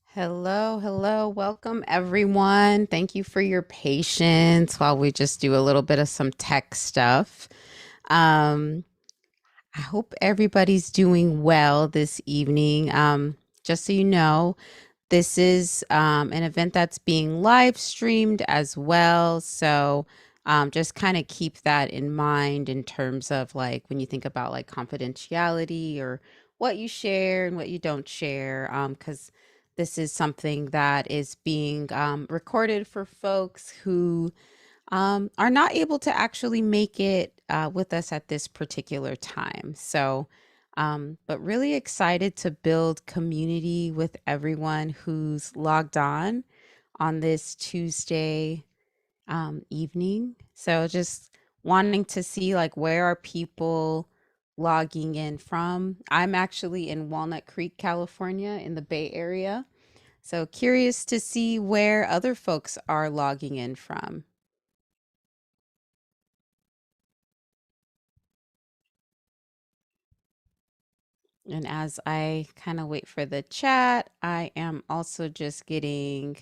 Hello, hello. Welcome, everyone. Thank you for your patience while we just do a little bit of some tech stuff. Um, I hope everybody's doing well this evening. Just so you know, this is an event that's being live streamed as well. So just kind of keep that in mind in terms of like when you think about like confidentiality or what you share and what you don't share, because this is something that is being recorded for folks who are not able to actually make it with us at this particular time. So, but really excited to build community with everyone who's logged on this Tuesday evening. So, just wanting to see like where are people logging in from. I'm actually in Walnut Creek, California, in the Bay Area. So, curious to see where other folks are logging in from. And as I kind of wait for the chat, I am also just getting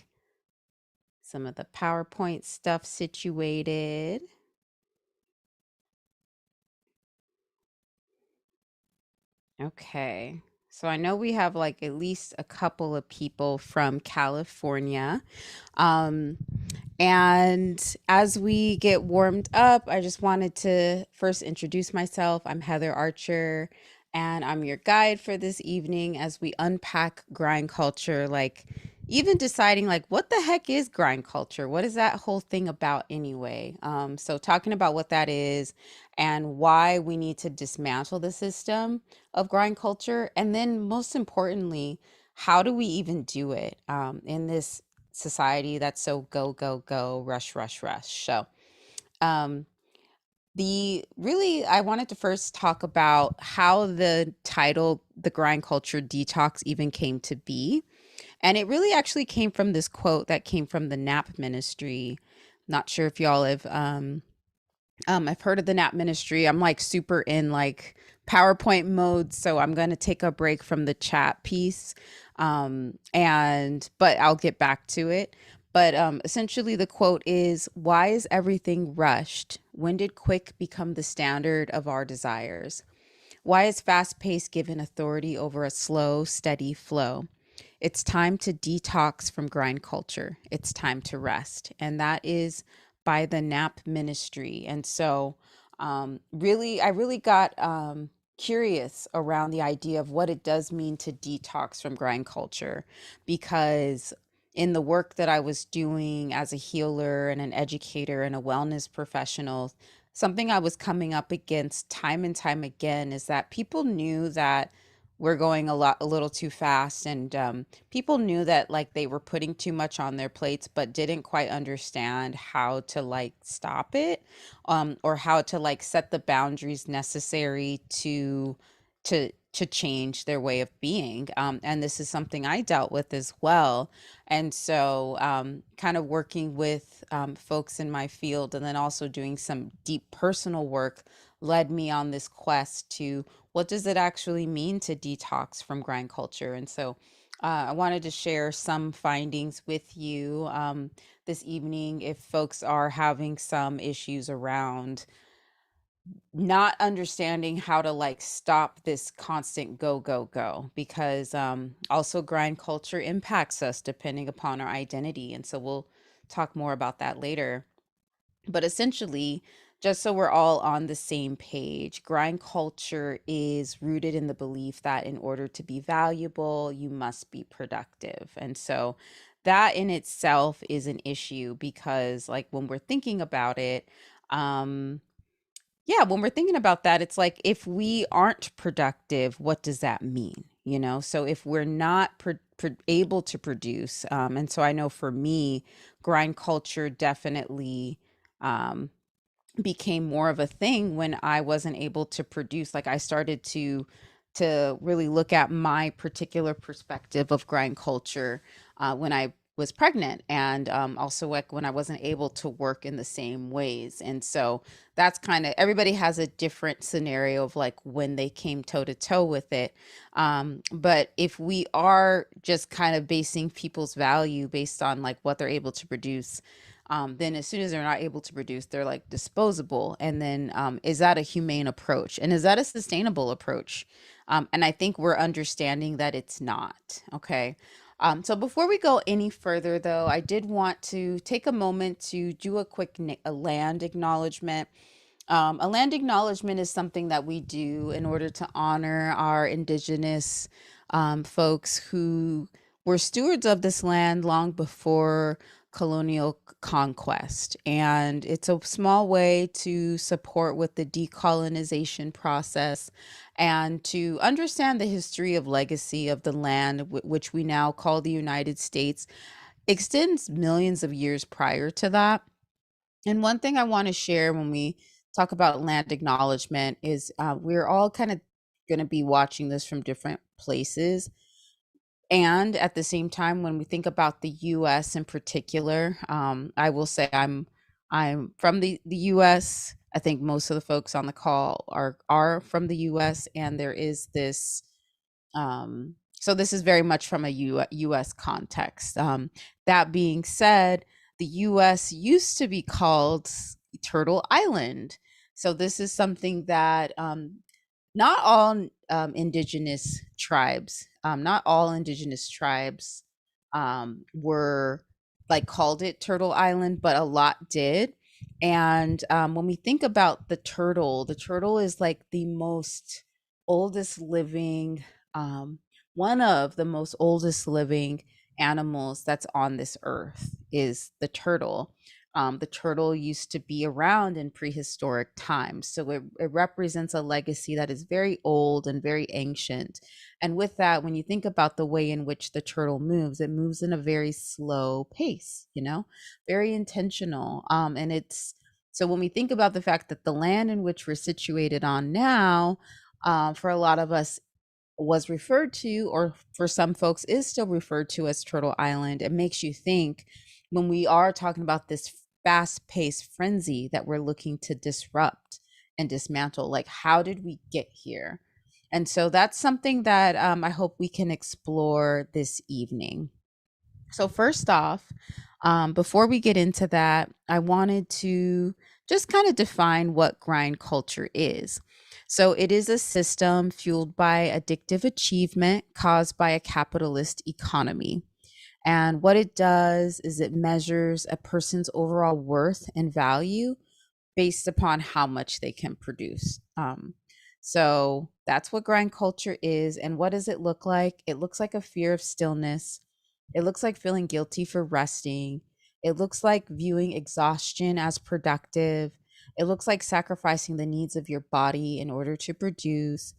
some of the PowerPoint stuff situated. Okay. So I know we have like at least a couple of people from California. Um, and as we get warmed up, I just wanted to first introduce myself. I'm Heather Archer, and I'm your guide for this evening as we unpack grind culture. Like, even deciding, like, what the heck is grind culture? What is that whole thing about anyway? So, talking about what that is and why we need to dismantle the system of grind culture. And then, most importantly, how do we even do it in this society that's so go go go rush rush rush. So um the really I wanted to first talk about how the title the grind culture detox even came to be, and it really actually came from this quote that came from the nap ministry. Not sure if y'all have I've heard of the nap ministry. I'm like super in like PowerPoint mode, so I'm going to take a break from the chat piece. And but I'll get back to it. But essentially the quote is, why is everything rushed? When did quick become the standard of our desires? Why is fast pace given authority over a slow, steady flow? It's time to detox from grind culture. It's time to rest. And that is by the Nap Ministry. And so, I really got curious around the idea of what it does mean to detox from grind culture, because in the work that I was doing as a healer and an educator and a wellness professional, something I was coming up against time and time again is that people knew that we're going a little too fast, and people knew that like they were putting too much on their plates but didn't quite understand how to like stop it, or how to like set the boundaries necessary to change their way of being, and this is something I dealt with as well. And so kind of working with folks in my field and then also doing some deep personal work led me on this quest to what does it actually mean to detox from grind culture. And so I wanted to share some findings with you this evening if folks are having some issues around not understanding how to like stop this constant go go go, because also grind culture impacts us depending upon our identity, and so we'll talk more about that later. But essentially, just so we're all on the same page, grind culture is rooted in the belief that in order to be valuable you must be productive. And so that in itself is an issue, because like when we're thinking about it, um yeah, when we're thinking about that, it's like if we aren't productive, what does that mean? You know, so if we're not able to produce, and so I know for me, grind culture definitely um, became more of a thing when I wasn't able to produce. Like I started to really look at my particular perspective of grind culture when I was pregnant, and also like when I wasn't able to work in the same ways. And so that's kind of, everybody has a different scenario of like when they came toe to toe with it. But if we are just kind of basing people's value based on like what they're able to produce, then as soon as they're not able to produce, they're like disposable. And then is that a humane approach? And is that a sustainable approach? And I think we're understanding that it's not. Okay. So before we go any further, though, I did want to take a moment to do a quick a land acknowledgement. A land acknowledgement is something that we do in order to honor our indigenous folks who were stewards of this land long before colonial conquest. And it's a small way to support with the decolonization process and to understand the history of legacy of the land, which we now call the United States, extends millions of years prior to that. And one thing I want to share when we talk about land acknowledgement is we're all kind of going to be watching this from different places. And at the same time, when we think about the U.S. in particular, I will say I'm from the U.S. I think most of the folks on the call are from the U.S. And there is this so this is very much from a U.S. context. That being said, the U.S. used to be called Turtle Island. So this is something that not all not all indigenous tribes were like called it Turtle Island, but a lot did. And when we think about the turtle is like the most oldest living, um, one of the most oldest living animals that's on this earth is the turtle. The turtle used to be around in prehistoric times. So it represents a legacy that is very old and very ancient. And with that, when you think about the way in which the turtle moves, it moves in a very slow pace, you know, very intentional. And it's so when we think about the fact that the land in which we're situated on now, for a lot of us, was referred to, or for some folks is still referred to as Turtle Island, it makes you think when we are talking about this fast paced frenzy that we're looking to disrupt and dismantle, like how did we get here? And so that's something that I hope we can explore this evening. So, first off, before we get into that, I wanted to just kind of define what grind culture is. So, it is a system fueled by addictive achievement caused by a capitalist economy. And what it does is it measures a person's overall worth and value based upon how much they can produce. So that's what grind culture is. And what does it look like? It looks like a fear of stillness. It looks like feeling guilty for resting. It looks like viewing exhaustion as productive. It looks like sacrificing the needs of your body in order to produce.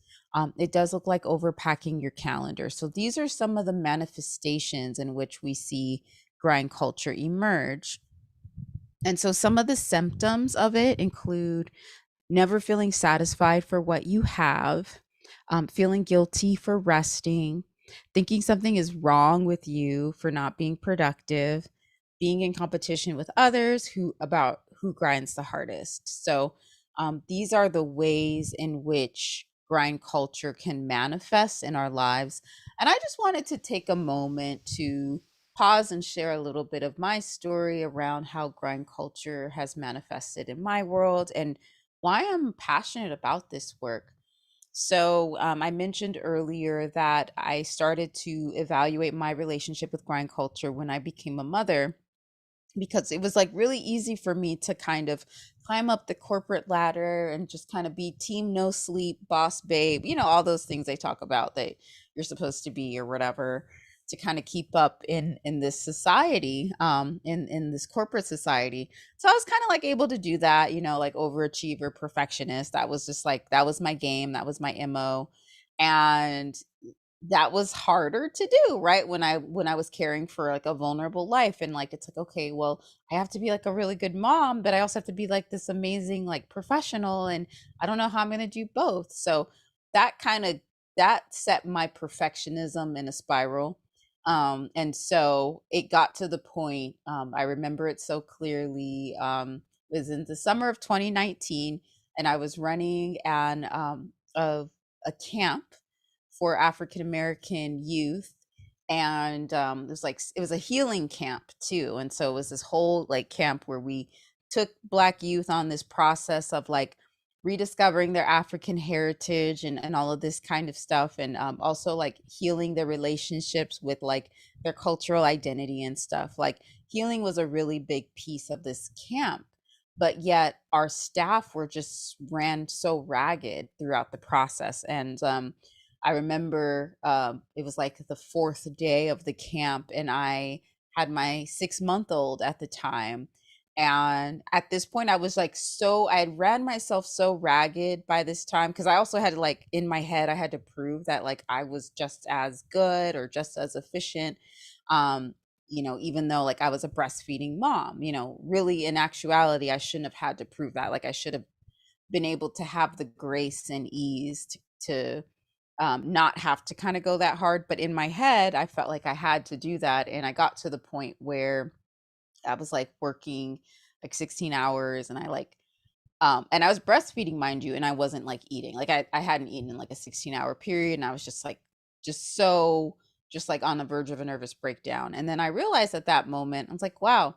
It does look like overpacking your calendar. So these are some of the manifestations in which we see grind culture emerge. And so some of the symptoms of it include never feeling satisfied for what you have, feeling guilty for resting, thinking something is wrong with you for not being productive, being in competition with others who about who grinds the hardest. So these are the ways in which grind culture can manifest in our lives. And I just wanted to take a moment to pause and share a little bit of my story around how grind culture has manifested in my world and why I'm passionate about this work. So, I mentioned earlier that I started to evaluate my relationship with grind culture when I became a mother, because it was like really easy for me to kind of climb up the corporate ladder and just kind of be team no sleep, boss babe, all those things they talk about that you're supposed to be or whatever, to kind of keep up in this society, in this corporate society. So I was kind of like able to do that, like overachiever, perfectionist. That was just like, that was my game, that was my MO. And that was harder to do, right, when I was caring for like a vulnerable life. And like, it's like, okay, well, I have to be like a really good mom, but I also have to be like this amazing like professional, and I don't know how I'm going to do both. So that kind of, that set my perfectionism in a spiral. And so it got to the point, I remember it so clearly, was in the summer of 2019, and I was running a camp for African American youth. And it was like, it was a healing camp too. And so it was this whole like camp where we took Black youth on this process of like rediscovering their African heritage, and all of this kind of stuff. And also like healing their relationships with like their cultural identity and stuff. Like healing was a really big piece of this camp, but yet our staff were just ran so ragged throughout the process. And I remember, it was like the fourth day of the camp, and I had my 6 month old at the time. And at this point, I was like, so I had ran myself so ragged by this time, because I also had to, like, in my head, I had to prove that like I was just as good or just as efficient. Um, even though like I was a breastfeeding mom, really in actuality, I shouldn't have had to prove that. Like I should have been able to have the grace and ease to not have to kind of go that hard. But in my head, I felt like I had to do that. And I got to the point where I was like working like 16 hours, and and I was breastfeeding, mind you, and I wasn't like eating. Like I hadn't eaten in like a 16-hour period. And I was just like, just like on the verge of a nervous breakdown. And then I realized at that moment, I was like, wow,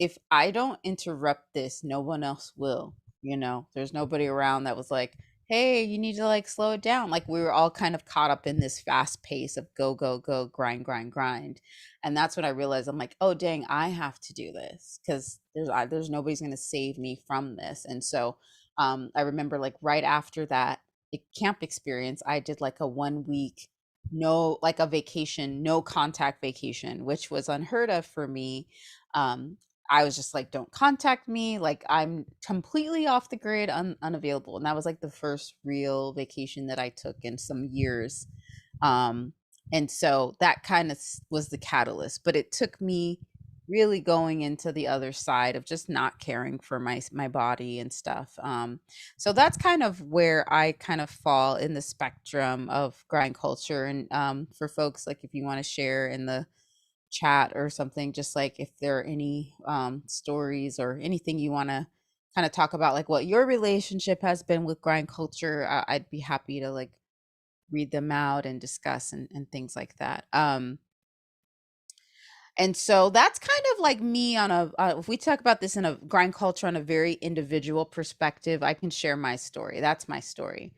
if I don't interrupt this, no one else will. There's nobody around that was like, hey, you need to like slow it down. Like we were all kind of caught up in this fast pace of go, go, go, grind, grind, grind. And that's when I realized, I'm like, oh dang, I have to do this, because there's nobody's going to save me from this. And so I remember like right after that camp experience, I did like a 1 week, no, like a vacation, no contact vacation, which was unheard of for me. um I was just like, don't contact me, like I'm completely off the grid, unavailable. And that was like the first real vacation that I took in some years. um and so that kind of was the catalyst, but it took me really going into the other side of just not caring for my body and stuff. So that's kind of where I kind of fall in the spectrum of grind culture. And for folks, like if you want to share in the chat or something, just like if there are any stories or anything you want to kind of talk about, like what your relationship has been with grind culture, I'd be happy to like read them out and discuss, and things like that. And so that's kind of like me on if we talk about this in a grind culture on a very individual perspective, I can share my story. That's my story.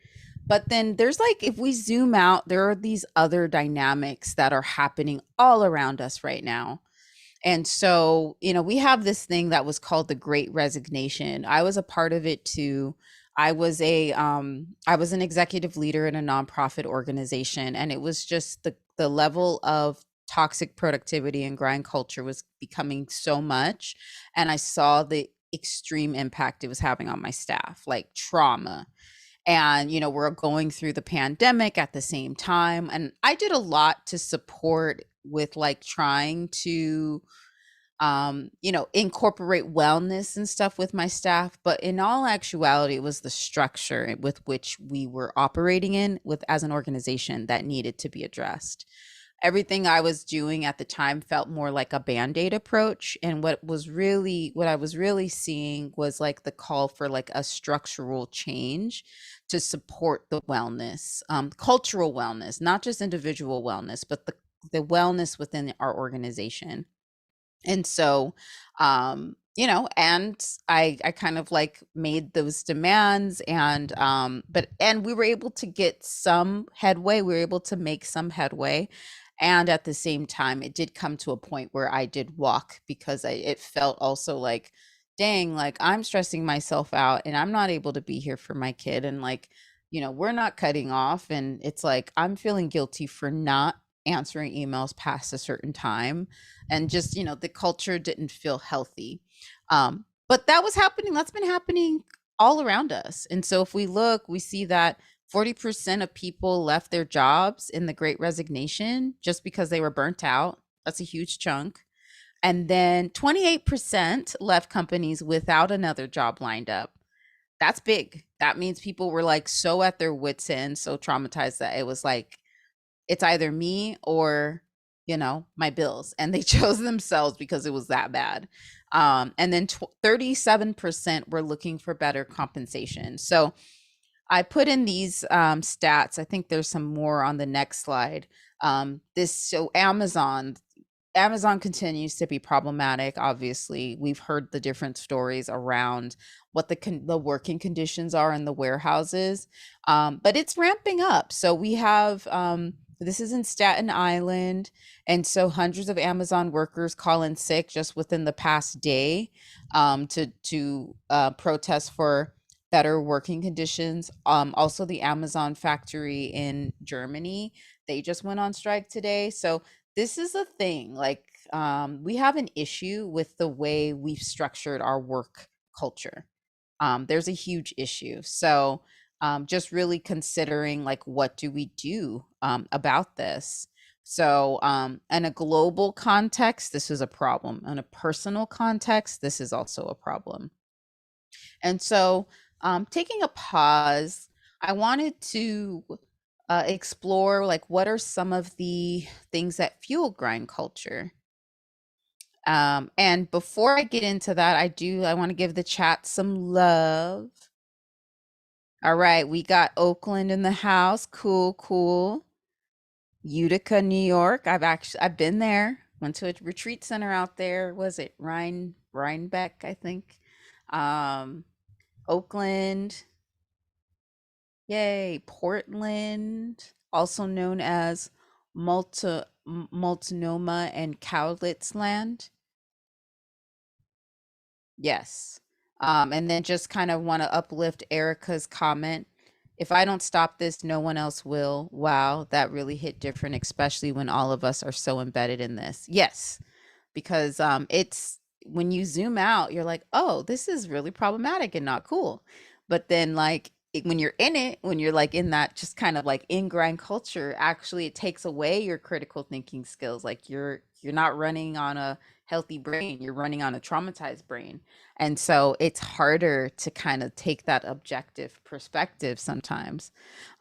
But then there's like, if we zoom out, there are these other dynamics that are happening all around us right now. And so, we have this thing that was called the Great Resignation. I was a part of it too. I was an executive leader in a nonprofit organization, and it was just the level of toxic productivity and grind culture was becoming so much. And I saw the extreme impact it was having on my staff, like trauma. And we're going through the pandemic at the same time, and I did a lot to support with like trying to incorporate wellness and stuff with my staff. But in all actuality, it was the structure with which we were operating in with as an organization that needed to be addressed. everything I was doing at the time felt more like a band-aid approach. And what I was really seeing was like the call for like a structural change to support the wellness, cultural wellness, not just individual wellness, but the wellness within our organization. And so, and I kind of like made those demands, and we were able to get some headway. We were able to make some headway. And at the same time, it did come to a point where I did walk, because it felt also like, dang, like I'm stressing myself out and I'm not able to be here for my kid. And like, we're not cutting off. And it's like, I'm feeling guilty for not answering emails past a certain time, and just the culture didn't feel healthy. But that was happening, that's been happening all around us. And so if we look, we see that 40% of people left their jobs in the great resignation just because they were burnt out. That's a huge chunk. And then 28% left companies without another job lined up. That's big. That means people were like so at their wits end, so traumatized, that it was like, it's either me or my bills, and they chose themselves because it was that bad. And then 37% were looking for better compensation. So I put in these stats. I think there's some more on the next slide. This so Amazon continues to be problematic. Obviously, we've heard the different stories around what the working conditions are in the warehouses, but it's ramping up. So we have this is in Staten Island, and so hundreds of Amazon workers call in sick just within the past day, to protest for better working conditions. Also, the Amazon factory in Germany, they just went on strike today. So this is a thing. Like, we have an issue with the way we've structured our work culture. There's a huge issue. So, just really considering like, what do we do about this? So, in a global context, this is a problem. In a personal context, this is also a problem. And so, taking a pause, I wanted to explore like, what are some of the things that fuel grind culture. And before I get into that, I want to give the chat some love. All right, we got Oakland in the house. Cool, cool. Utica, New York. I've been there. Went to a retreat center out there. Was it Rhinebeck, I think. Um, Oakland. Yay, Portland, also known as Multnomah and Cowlitz land. Yes. And then just kind of want to uplift Erica's comment. If I don't stop this, no one else will. Wow, that really hit different, especially when all of us are so embedded in this. Yes, because it's when you zoom out, you're like, oh, this is really problematic and not cool. But then, like, when you're in it, when you're like in that just kind of like in grind culture, actually, it takes away your critical thinking skills. Like, you're not running on a healthy brain, you're running on a traumatized brain. And so it's harder to kind of take that objective perspective sometimes.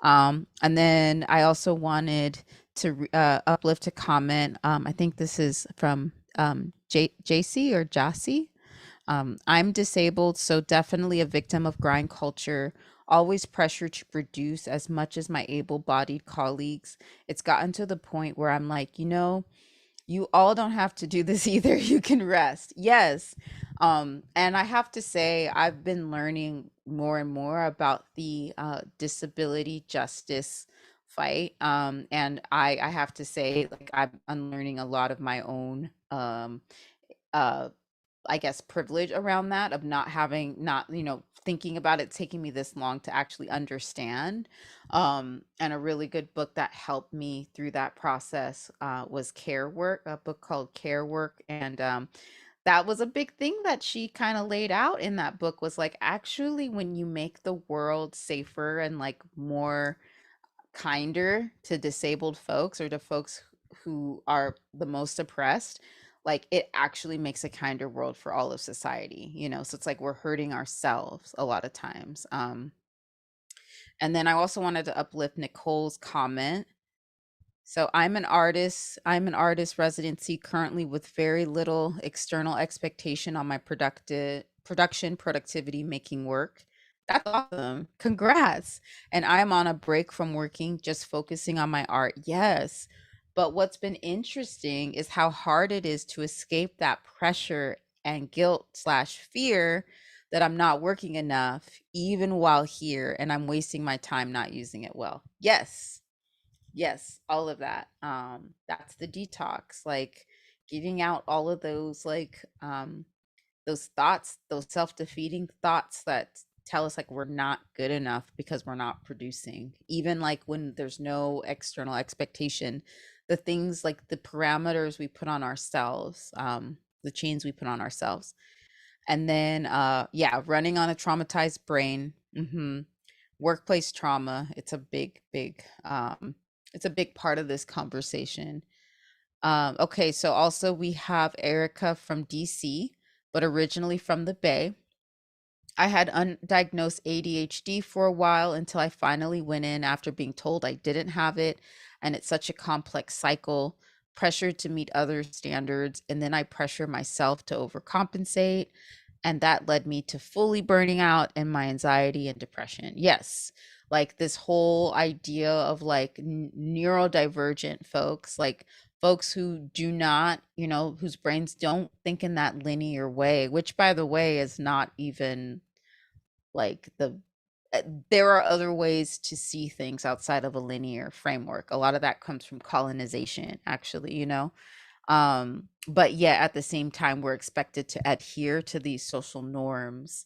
And then I also wanted to uplift a comment. I think this is from JC or Jassy. I'm disabled, so definitely a victim of grind culture. Always pressure to produce as much as my able bodied colleagues. It's gotten to the point where I'm like, you all don't have to do this either. You can rest. Yes. And I have to say, I've been learning more and more about the disability justice fight. And I have to say, like, I'm unlearning a lot of my own, uh, I guess, privilege around that, of not having, not, thinking about it taking me this long to actually understand. And a really good book that helped me through that process was Care Work, a book called Care Work. And that was a big thing that she kind of laid out in that book, was like, actually, when you make the world safer and like more kinder to disabled folks, or to folks who are the most oppressed, like, it actually makes a kinder world for all of society, so it's like we're hurting ourselves a lot of times. And then I also wanted to uplift Nicole's comment. So I'm an artist. I'm an artist residency currently with very little external expectation on my productive production productivity making work. That's awesome. Congrats. And I'm on a break from working, just focusing on my art. Yes. But what's been interesting is how hard it is to escape that pressure and guilt slash fear that I'm not working enough, even while here, and I'm wasting my time not using it well. Yes. Yes, all of that. That's the detox, like getting out all of those those thoughts, those self-defeating thoughts that tell us like we're not good enough because we're not producing. Even like when there's no external expectation, the things like the parameters we put on ourselves, the chains we put on ourselves. And then yeah, running on a traumatized brain. Workplace trauma, it's a big part of this conversation. Okay, so also we have Erica from DC, but originally from the Bay. I had undiagnosed ADHD for a while until I finally went in after being told I didn't have it. And it's such a complex cycle, pressure to meet other standards. And then I pressure myself to overcompensate. And that led me to fully burning out and my anxiety and depression. Yes, like this whole idea of like neurodivergent folks, like folks who do not, whose brains don't think in that linear way, which by the way is not even like uh, there are other ways to see things outside of a linear framework. A lot of that comes from colonization, actually, but yeah, at the same time we're expected to adhere to these social norms,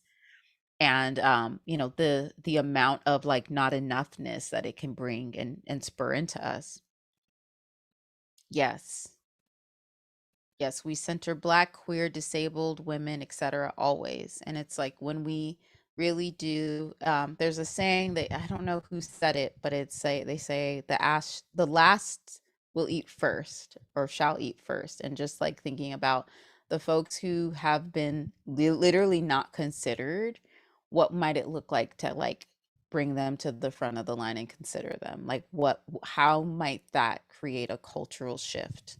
and the amount of like not enoughness that it can bring and spur into us. Yes. Yes, we center Black, queer, disabled women, etc. always. And it's like when we really do, there's a saying that I don't know who said it, but they say the last will eat first or shall eat first. And just like thinking about the folks who have been literally not considered, what might it look like to like bring them to the front of the line and consider them? Like how might that create a cultural shift?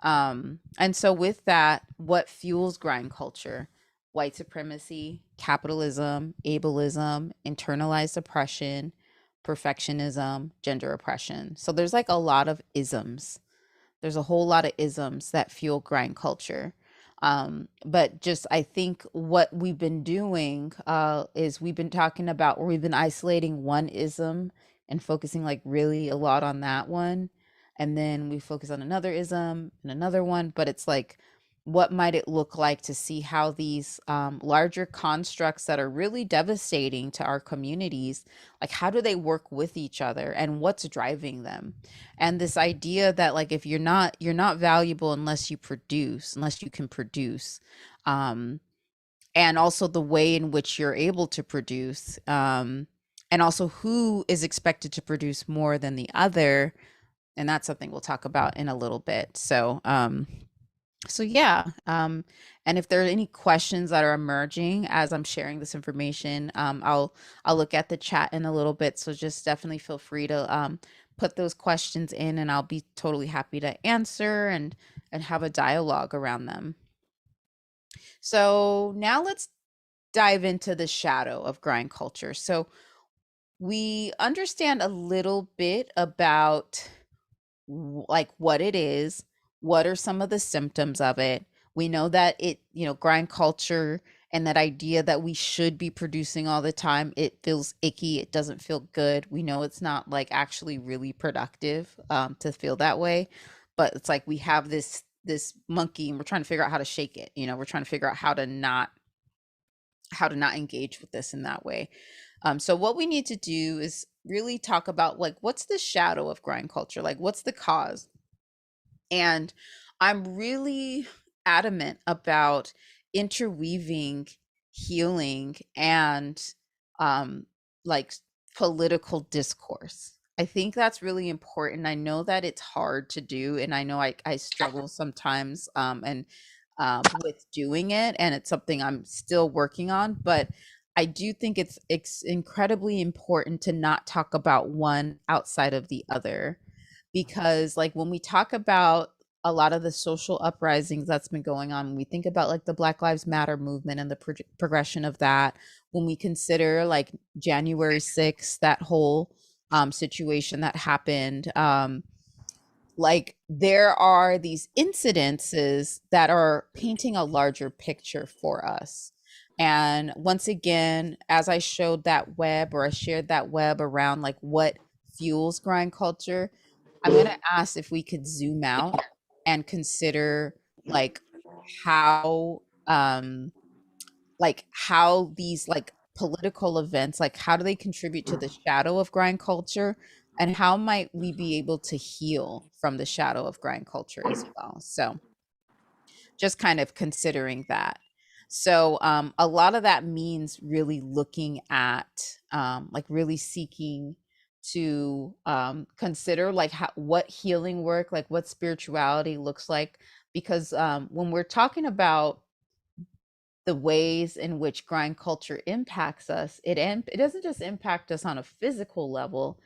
And so with that, what fuels grind culture? White supremacy, capitalism, ableism, internalized oppression, perfectionism, gender oppression. So there's like a lot of isms. There's a whole lot of isms that fuel grind culture. But just I think what we've been doing is we've been talking about, or we've been isolating one ism and focusing like really a lot on that one. And then we focus on another ism and another one. But it's like, what might it look like to see how these larger constructs that are really devastating to our communities, like how do they work with each other and what's driving them? And this idea that like if you're not valuable unless you produce, unless you can produce, um and also the way in which you're able to produce, and also who is expected to produce more than the other. And that's something we'll talk about in a little bit. So yeah, and if there are any questions that are emerging as I'm sharing this information, I'll look at the chat in a little bit. So just definitely feel free to put those questions in, and I'll be totally happy to answer and have a dialogue around them. So now let's dive into the shadow of grind culture. So we understand a little bit about like what it is, what are some of the symptoms of it. We know that grind culture and that idea that we should be producing all the time, it feels icky, it doesn't feel good. We know it's not like actually really productive to feel that way, but it's like we have this monkey and we're trying to figure out how to shake it. We're trying to figure out how to not engage with this in that way. So what we need to do is really talk about like what's the shadow of grind culture, like what's the cause. And I'm really adamant about interweaving healing and um like political discourse. I think that's really important. I know that it's hard to do, and I know I struggle sometimes and with doing it, and it's something I'm still working on, but I do think it's incredibly important to not talk about one outside of the other, because like when we talk about a lot of the social uprisings that's been going on, when we think about like the Black Lives Matter movement and the progression of that, when we consider like January 6th, that whole situation that happened, like there are these incidences that are painting a larger picture for us. And once again, as I showed that web, or I shared that web around like what fuels grind culture, I'm going to ask if we could zoom out and consider like how how these like political events, like how do they contribute to the shadow of grind culture, and how might we be able to heal from the shadow of grind culture as well. So just kind of considering that. So a lot of that means really looking at like really seeking to consider like what healing work, like what spirituality looks like, because when we're talking about the ways in which grind culture impacts us, it doesn't just impact us on a physical level.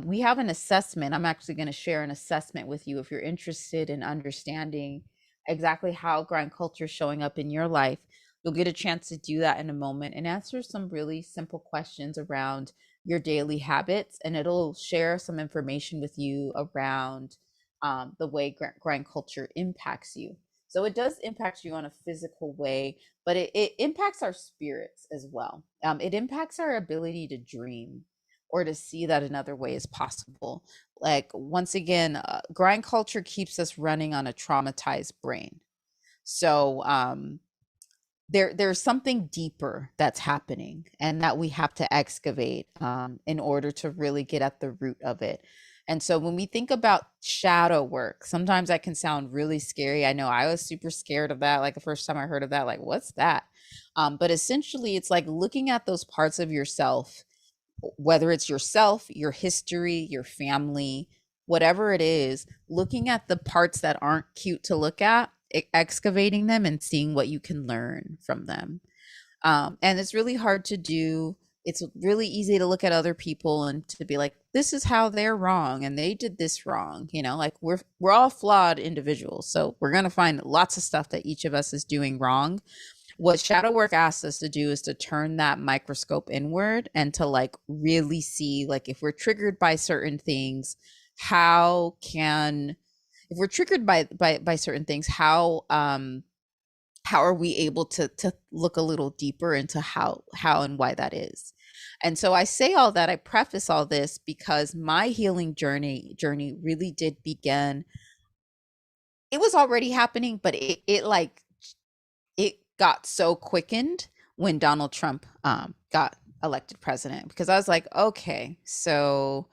We have an assessment. I'm actually going to share an assessment with you if you're interested in understanding exactly how grind culture is showing up in your life. You'll get a chance to do that in a moment and answer some really simple questions around your daily habits, and it'll share some information with you around the way grind culture impacts you. So it does impact you on a physical way, but it impacts our spirits as well. It impacts our ability to dream or to see that another way is possible. Like, once again, grind culture keeps us running on a traumatized brain. So there's something deeper that's happening, and that we have to excavate in order to really get at the root of it. And so when we think about shadow work, sometimes that can sound really scary. I know I was super scared of that. Like the first time I heard of that, like, what's that? But essentially, it's like looking at those parts of yourself, whether it's yourself, your history, your family, whatever it is, looking at the parts that aren't cute to look at, excavating them and seeing what you can learn from them. And it's really hard to do. It's really easy to look at other people and to be like, this is how they're wrong and they did this wrong. You know, like we're all flawed individuals. So we're going to find lots of stuff that each of us is doing wrong. What shadow work asks us to do is to turn that microscope inward and to like really see, like, if we're triggered by certain things, how can, if we're triggered by certain things, how are we able to look a little deeper into how and why that is. And so I say all that, I preface all this because my healing journey really did begin. It was already happening, but it like it got so quickened when Donald Trump got elected president, because I was like, okay, so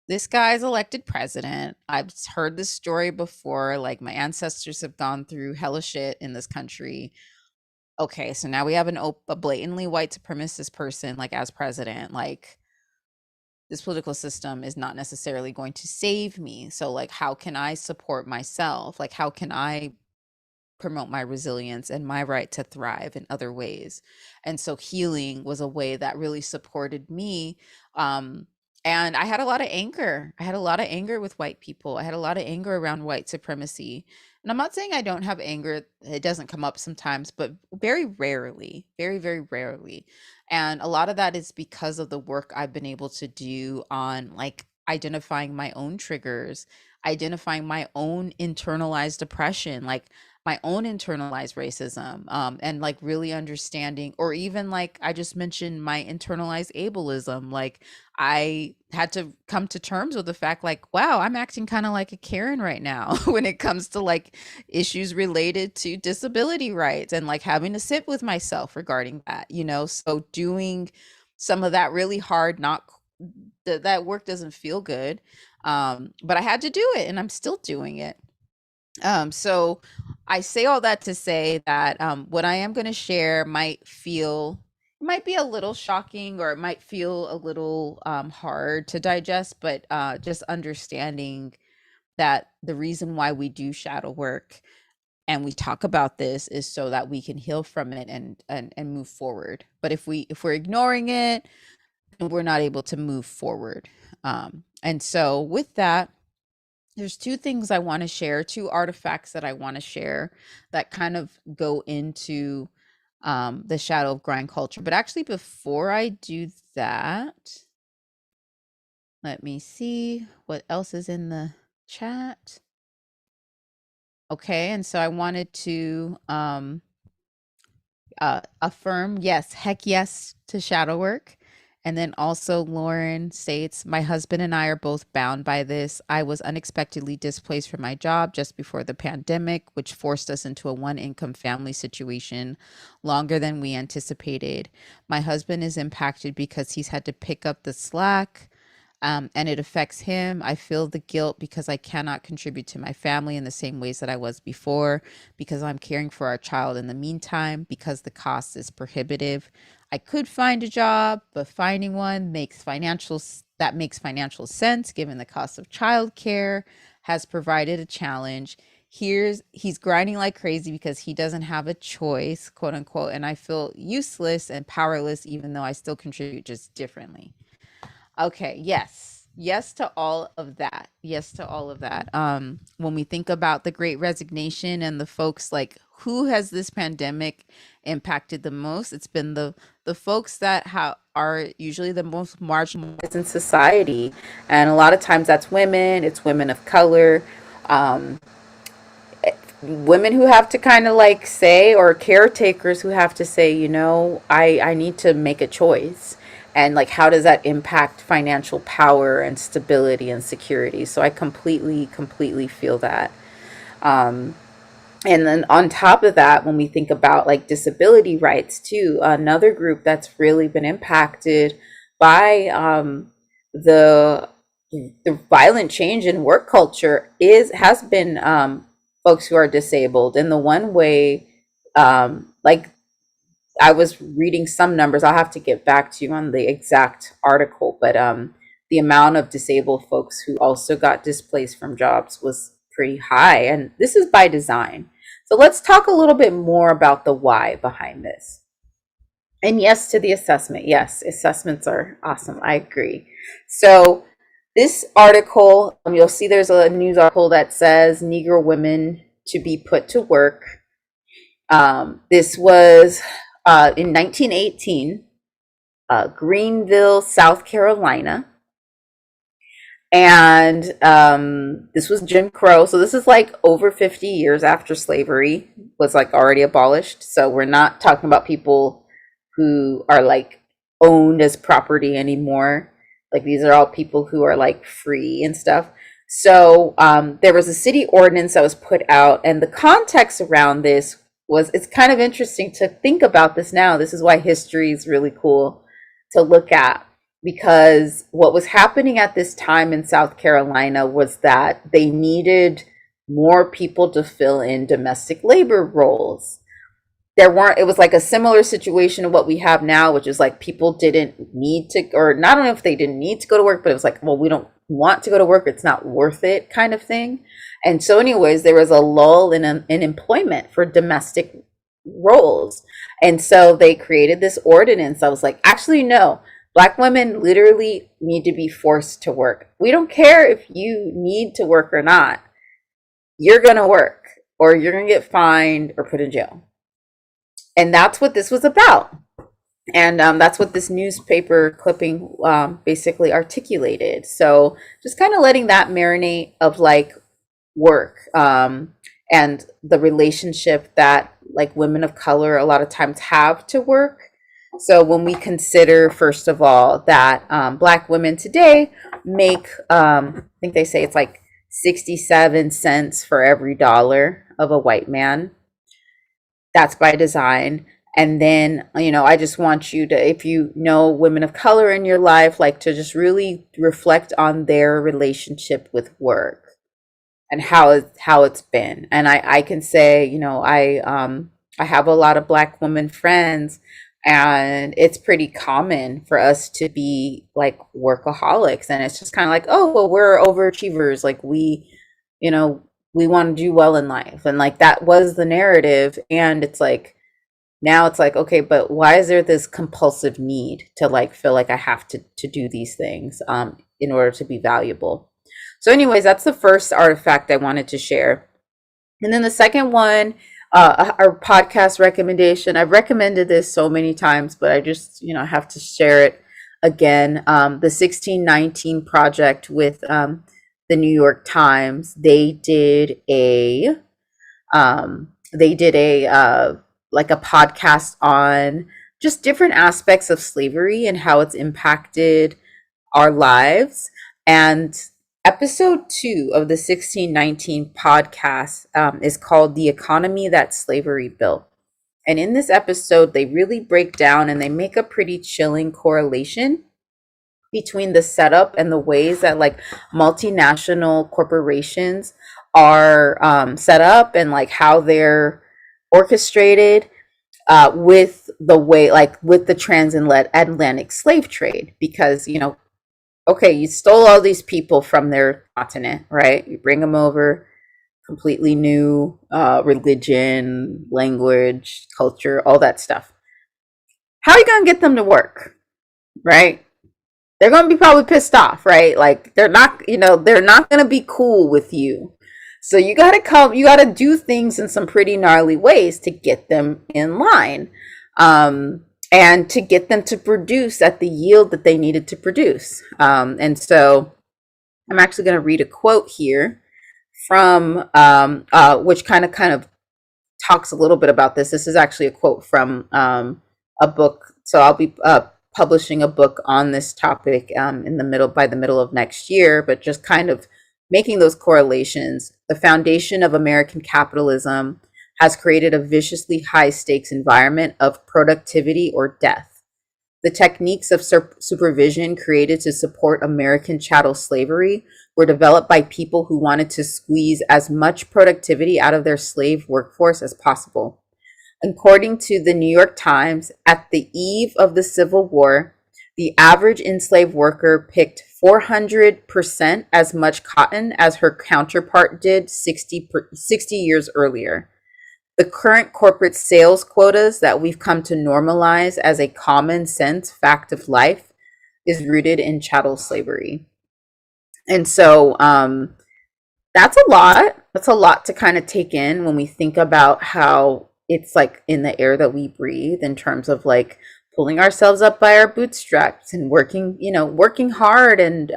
this guy's elected president. I've heard this story before. Like, my ancestors have gone through hella shit in this country. Okay, so now we have a blatantly white supremacist person like as president. Like, this political system is not necessarily going to save me. So like, how can I support myself? Like, how can I promote my resilience and my right to thrive in other ways? And so healing was a way that really supported me. Um, and I had a lot of anger. I had a lot of anger with white people. I had a lot of anger around white supremacy. And I'm not saying I don't have anger. It doesn't come up sometimes, but very rarely, very, very rarely. And a lot of that is because of the work I've been able to do on like identifying my own triggers, identifying my own internalized depression, like my own internalized racism, and like really understanding, or even like I just mentioned, my internalized ableism. Like, I had to come to terms with the fact, like, wow, I'm acting kind of like a Karen right now when it comes to like issues related to disability rights, and like having to sit with myself regarding that, you know? So doing some of that really hard, not that work doesn't feel good. But I had to do it and I'm still doing it. So I say all that to say that what I am going to share it might be a little shocking, or it might feel a little hard to digest, but just understanding that the reason why we do shadow work and we talk about this is so that we can heal from it and move forward. But if we're ignoring it, we're not able to move forward. And so with that, There's two things I want to share, two artifacts that I want to share that kind of go into the shadow of grind culture. But actually, before I do that, let me see what else is in the chat. Okay, and so I wanted to affirm, yes, heck yes to shadow work. And then also, Lauren states, my husband and I are both bound by this. I was unexpectedly displaced from my job just before the pandemic, which forced us into a one income family situation longer than we anticipated. My husband is impacted because he's had to pick up the slack. And it affects him. I feel the guilt because I cannot contribute to my family in the same ways that I was before, because I'm caring for our child in the meantime, because the cost is prohibitive. I could find a job, but finding one makes financial sense given the cost of childcare has provided a challenge. He's grinding like crazy because he doesn't have a choice, quote unquote, and I feel useless and powerless even though I still contribute just differently. Okay, yes. Yes to all of that. Yes to all of that. When we think about the great resignation and the folks, like, who has this pandemic impacted the most, it's been the folks that are usually the most marginalized in society. And a lot of times that's women, it's women of color. Um, Women who have to kind of like say, or caretakers who have to say, I need to make a choice, and like, how does that impact financial power and stability and security? So I completely feel that. And then on top of that, when we think about like disability rights too, another group that's really been impacted by the the violent change in work culture has been folks who are disabled. And the one way, like, I was reading some numbers. I'll have to get back to you on the exact article, but the amount of disabled folks who also got displaced from jobs was pretty high, and this is by design. So let's talk a little bit more about the why behind this. And yes to the assessment. Yes, assessments are awesome. I agree. So this article, you'll see there's a news article that says Negro women to be put to work. This was in 1918, Greenville, South Carolina. And this was Jim Crow. So this is like over 50 years after slavery was like already abolished. So we're not talking about people who are like owned as property anymore. Like, these are all people who are like free and stuff. So there was a city ordinance that was put out, and the context around this was, it's kind of interesting to think about this now. This is why history is really cool to look at, because what was happening at this time in South Carolina was that they needed more people to fill in domestic labor roles. There weren't, it was like a similar situation to what we have now, which is like people didn't need to, or not, I don't know if they didn't need to go to work, but it was like, well, we don't want to go to work, it's not worth it, kind of thing. And so anyways, there was a lull in employment for domestic roles. And so they created this ordinance. I was like, actually, no, Black women literally need to be forced to work. We don't care if you need to work or not. You're going to work, or you're going to get fined or put in jail. And that's what this was about. And that's what this newspaper clipping basically articulated. So just kind of letting that marinate of like work, and the relationship that like women of color a lot of times have to work. So when we consider, first of all, that Black women today make, I think they say it's like 67 cents for every dollar of a white man. That's by design. And then, I just want you to, if you know women of color in your life, like, to just really reflect on their relationship with work and how it's been. And I can say, I have a lot of Black women friends, and it's pretty common for us to be like workaholics, and it's just kind of like, oh well, we're overachievers, like you know we want to do well in life, and like that was the narrative. And it's like, now it's like, okay, but why is there this compulsive need to like feel like I have to do these things in order to be valuable? So, anyways, that's the first artifact I wanted to share. And then the second one, our podcast recommendation. I've recommended this so many times, but I just, have to share it again. The 1619 project with the New York Times. They did a like a podcast on just different aspects of slavery and how it's impacted our lives. And episode 2 of the 1619 podcast is called The Economy That Slavery Built. And in this episode, they really break down and they make a pretty chilling correlation between the setup and the ways that like multinational corporations are set up and like how they're orchestrated with the way like with the transatlantic slave trade. Because okay, you stole all these people from their continent, right? You bring them over, completely new religion, language, culture, all that stuff. How are you going to get them to work, right? They're going to be probably pissed off, right? Like they're not going to be cool with you. So you got to do things in some pretty gnarly ways to get them in line. And to get them to produce at the yield that they needed to produce. And so I'm actually going to read a quote here from which kind of talks a little bit about this. This is actually a quote from a book. So I'll be publishing a book on this topic in the middle of next year, but just kind of making those correlations. The foundation of American capitalism has created a viciously high stakes environment of productivity or death. The techniques of supervision created to support American chattel slavery were developed by people who wanted to squeeze as much productivity out of their slave workforce as possible. According to the New York Times, at the eve of the Civil War, the average enslaved worker picked 400% as much cotton as her counterpart did 60 years earlier. The current corporate sales quotas that we've come to normalize as a common sense fact of life is rooted in chattel slavery. And so that's a lot. That's a lot to kind of take in when we think about how it's like in the air that we breathe in terms of like pulling ourselves up by our bootstraps and working hard and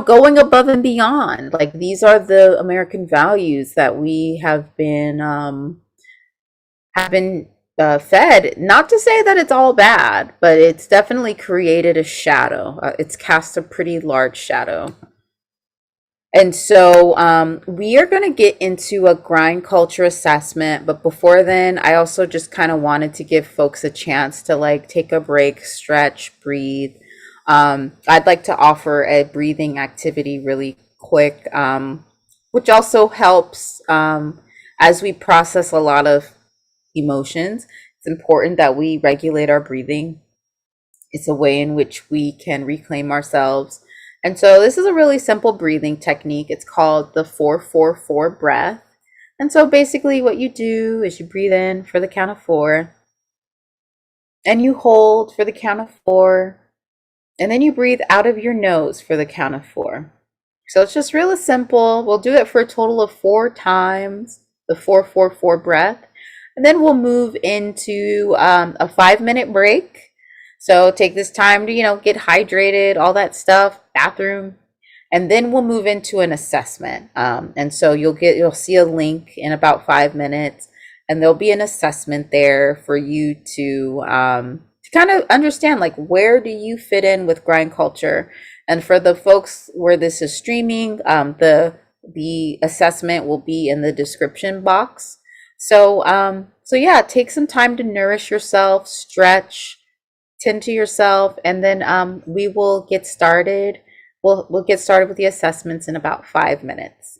going above and beyond. Like these are the American values that we have been fed. Not to say that it's all bad, but it's definitely created a shadow. It's cast a pretty large shadow. And so we are going to get into a grind culture assessment. But before then, I also just kind of wanted to give folks a chance to like take a break, stretch, breathe. I'd like to offer a breathing activity really quick, which also helps as we process a lot of emotions. It's important that we regulate our breathing. It's a way in which we can reclaim ourselves. And so this is a really simple breathing technique. It's called the 4-4-4 breath. And so basically what you do is you breathe in for the count of 4 and you hold for the count of 4 and then you breathe out of your nose for the count of 4. So it's just really simple. We'll do it for a total of 4 times, the 4-4-4 breath. And then we'll move into a 5-minute break. So take this time to, get hydrated, all that stuff, bathroom. And then we'll move into an assessment. And so you'll see a link in about 5 minutes, and there'll be an assessment there for you to kind of understand, like, where do you fit in with grind culture? And for the folks where this is streaming, the assessment will be in the description box. So yeah, take some time to nourish yourself, stretch, tend to yourself, and then we will get started. We'll get started with the assessments in about 5 minutes.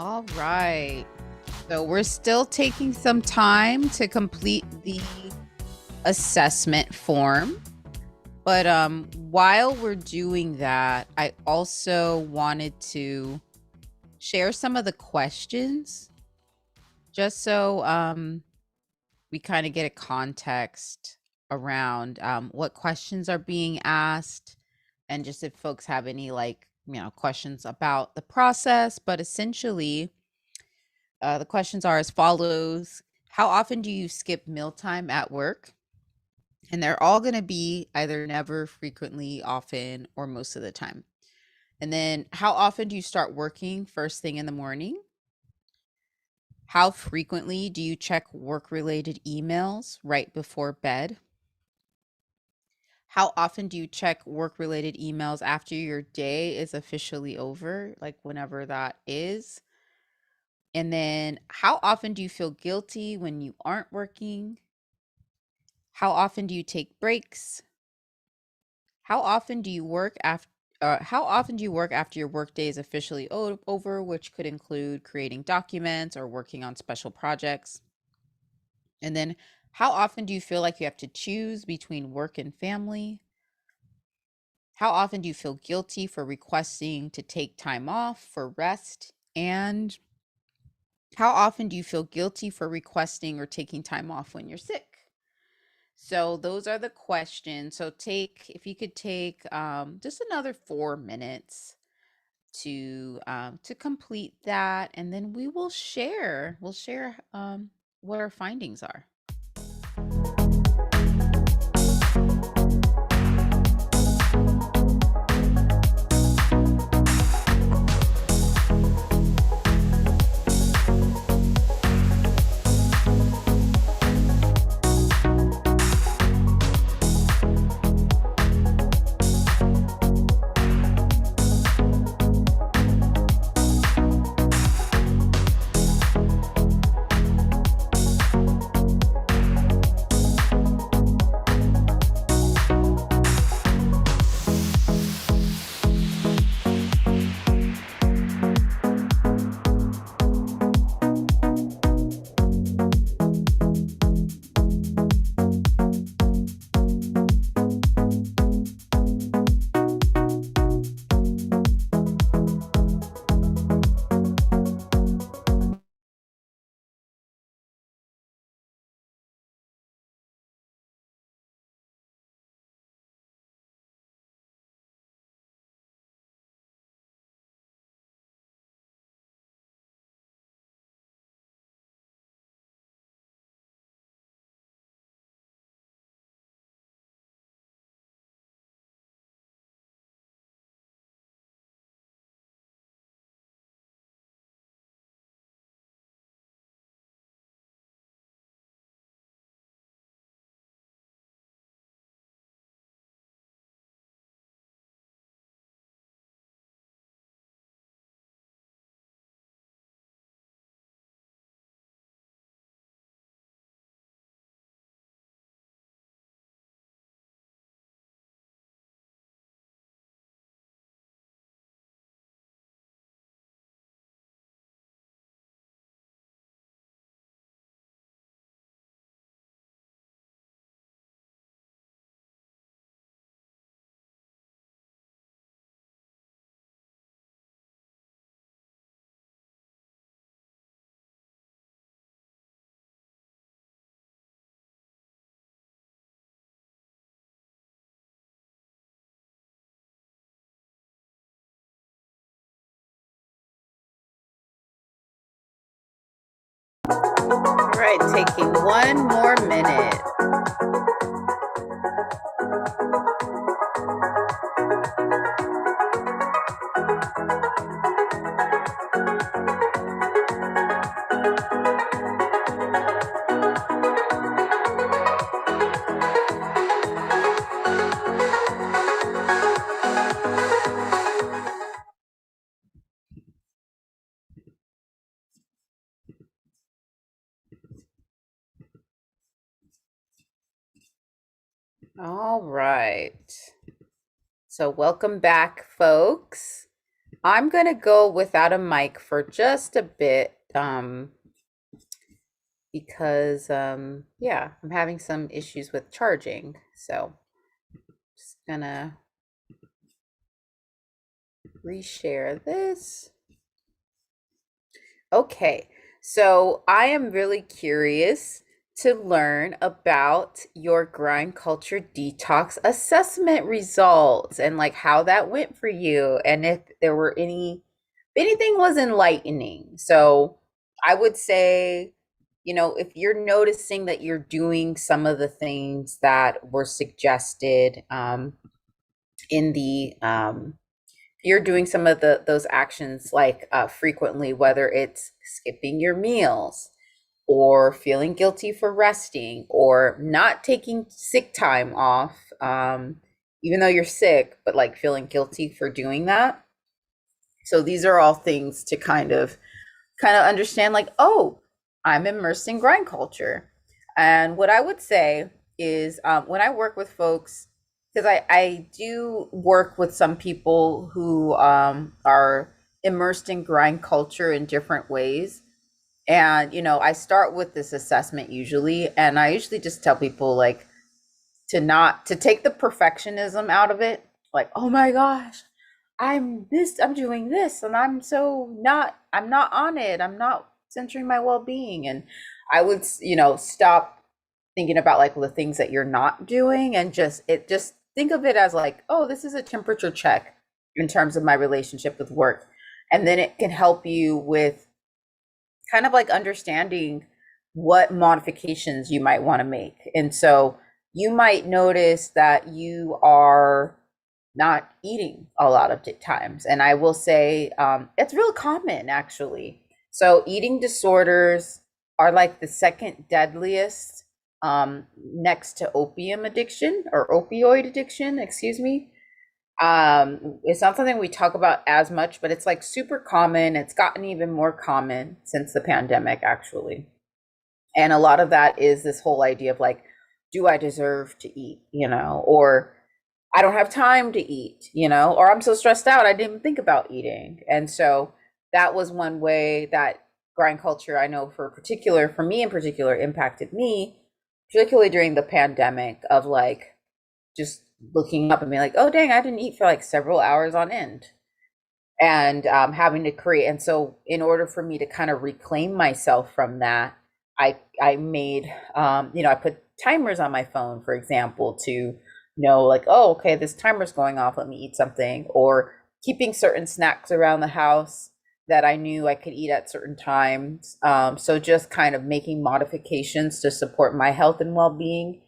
All right. So we're still taking some time to complete the assessment form. But while we're doing that, I also wanted to share some of the questions just so we kind of get a context around what questions are being asked, and just if folks have any questions about the process. But essentially, the questions are as follows: how often do you skip mealtime at work? And they're all going to be either never, frequently, often, or most of the time. And then, how often do you start working first thing in the morning? How frequently do you check work related emails right before bed? How often do you check work related emails after your day is officially over, like whenever that is? And then, how often do you feel guilty when you aren't working? How often do you take breaks? How often do you work after how often do you work after your workday is officially over, which could include creating documents or working on special projects? And then, how often do you feel like you have to choose between work and family? How often do you feel guilty for requesting to take time off for rest? And how often do you feel guilty for requesting or taking time off when you're sick? So those are the questions. So if you could take just another 4 minutes to complete that, and then we'll share what our findings are. All right, taking one more minute. All right. So welcome back, folks. I'm gonna go without a mic for just a bit, because yeah, I'm having some issues with charging. So just gonna reshare this. Okay, so I am really curious to learn about your grind culture detox assessment results and like how that went for you and if there were if anything was enlightening. So I would say, if you're noticing that you're doing some of the things that were suggested in the you're doing some of those actions like frequently, whether it's skipping your meals or feeling guilty for resting or not taking sick time off, even though you're sick, but like feeling guilty for doing that. So these are all things to kind of understand, like, oh, I'm immersed in grind culture. And what I would say is, when I work with folks, because I do work with some people who are immersed in grind culture in different ways. And, I start with this assessment usually, and I usually just tell people, like, to take the perfectionism out of it. Like, oh my gosh, I'm doing this, and I'm not on it. I'm not centering my well-being. And I would, stop thinking about like the things that you're not doing and just think of it as like, oh, this is a temperature check in terms of my relationship with work. And then it can help you with kind of like understanding what modifications you might want to make. And so you might notice that you are not eating a lot of times. And I will say it's real common actually. So eating disorders are like the second deadliest, next to opium addiction or opioid addiction, excuse me. It's not something we talk about as much, but it's like super common. It's gotten even more common since the pandemic, actually. And a lot of that is this whole idea of like, do I deserve to eat, or I don't have time to eat, or I'm so stressed out, I didn't even think about eating. And so that was one way that grind culture, I know for me in particular, impacted me, particularly during the pandemic, of like just looking up and being like, oh, dang, I didn't eat for like several hours on end. And having to create. And so, in order for me to kind of reclaim myself from that, I made, I put timers on my phone, for example, to know like, oh, okay, this timer's going off. Let me eat something. Or keeping certain snacks around the house that I knew I could eat at certain times. So just kind of making modifications to support my health and well-being.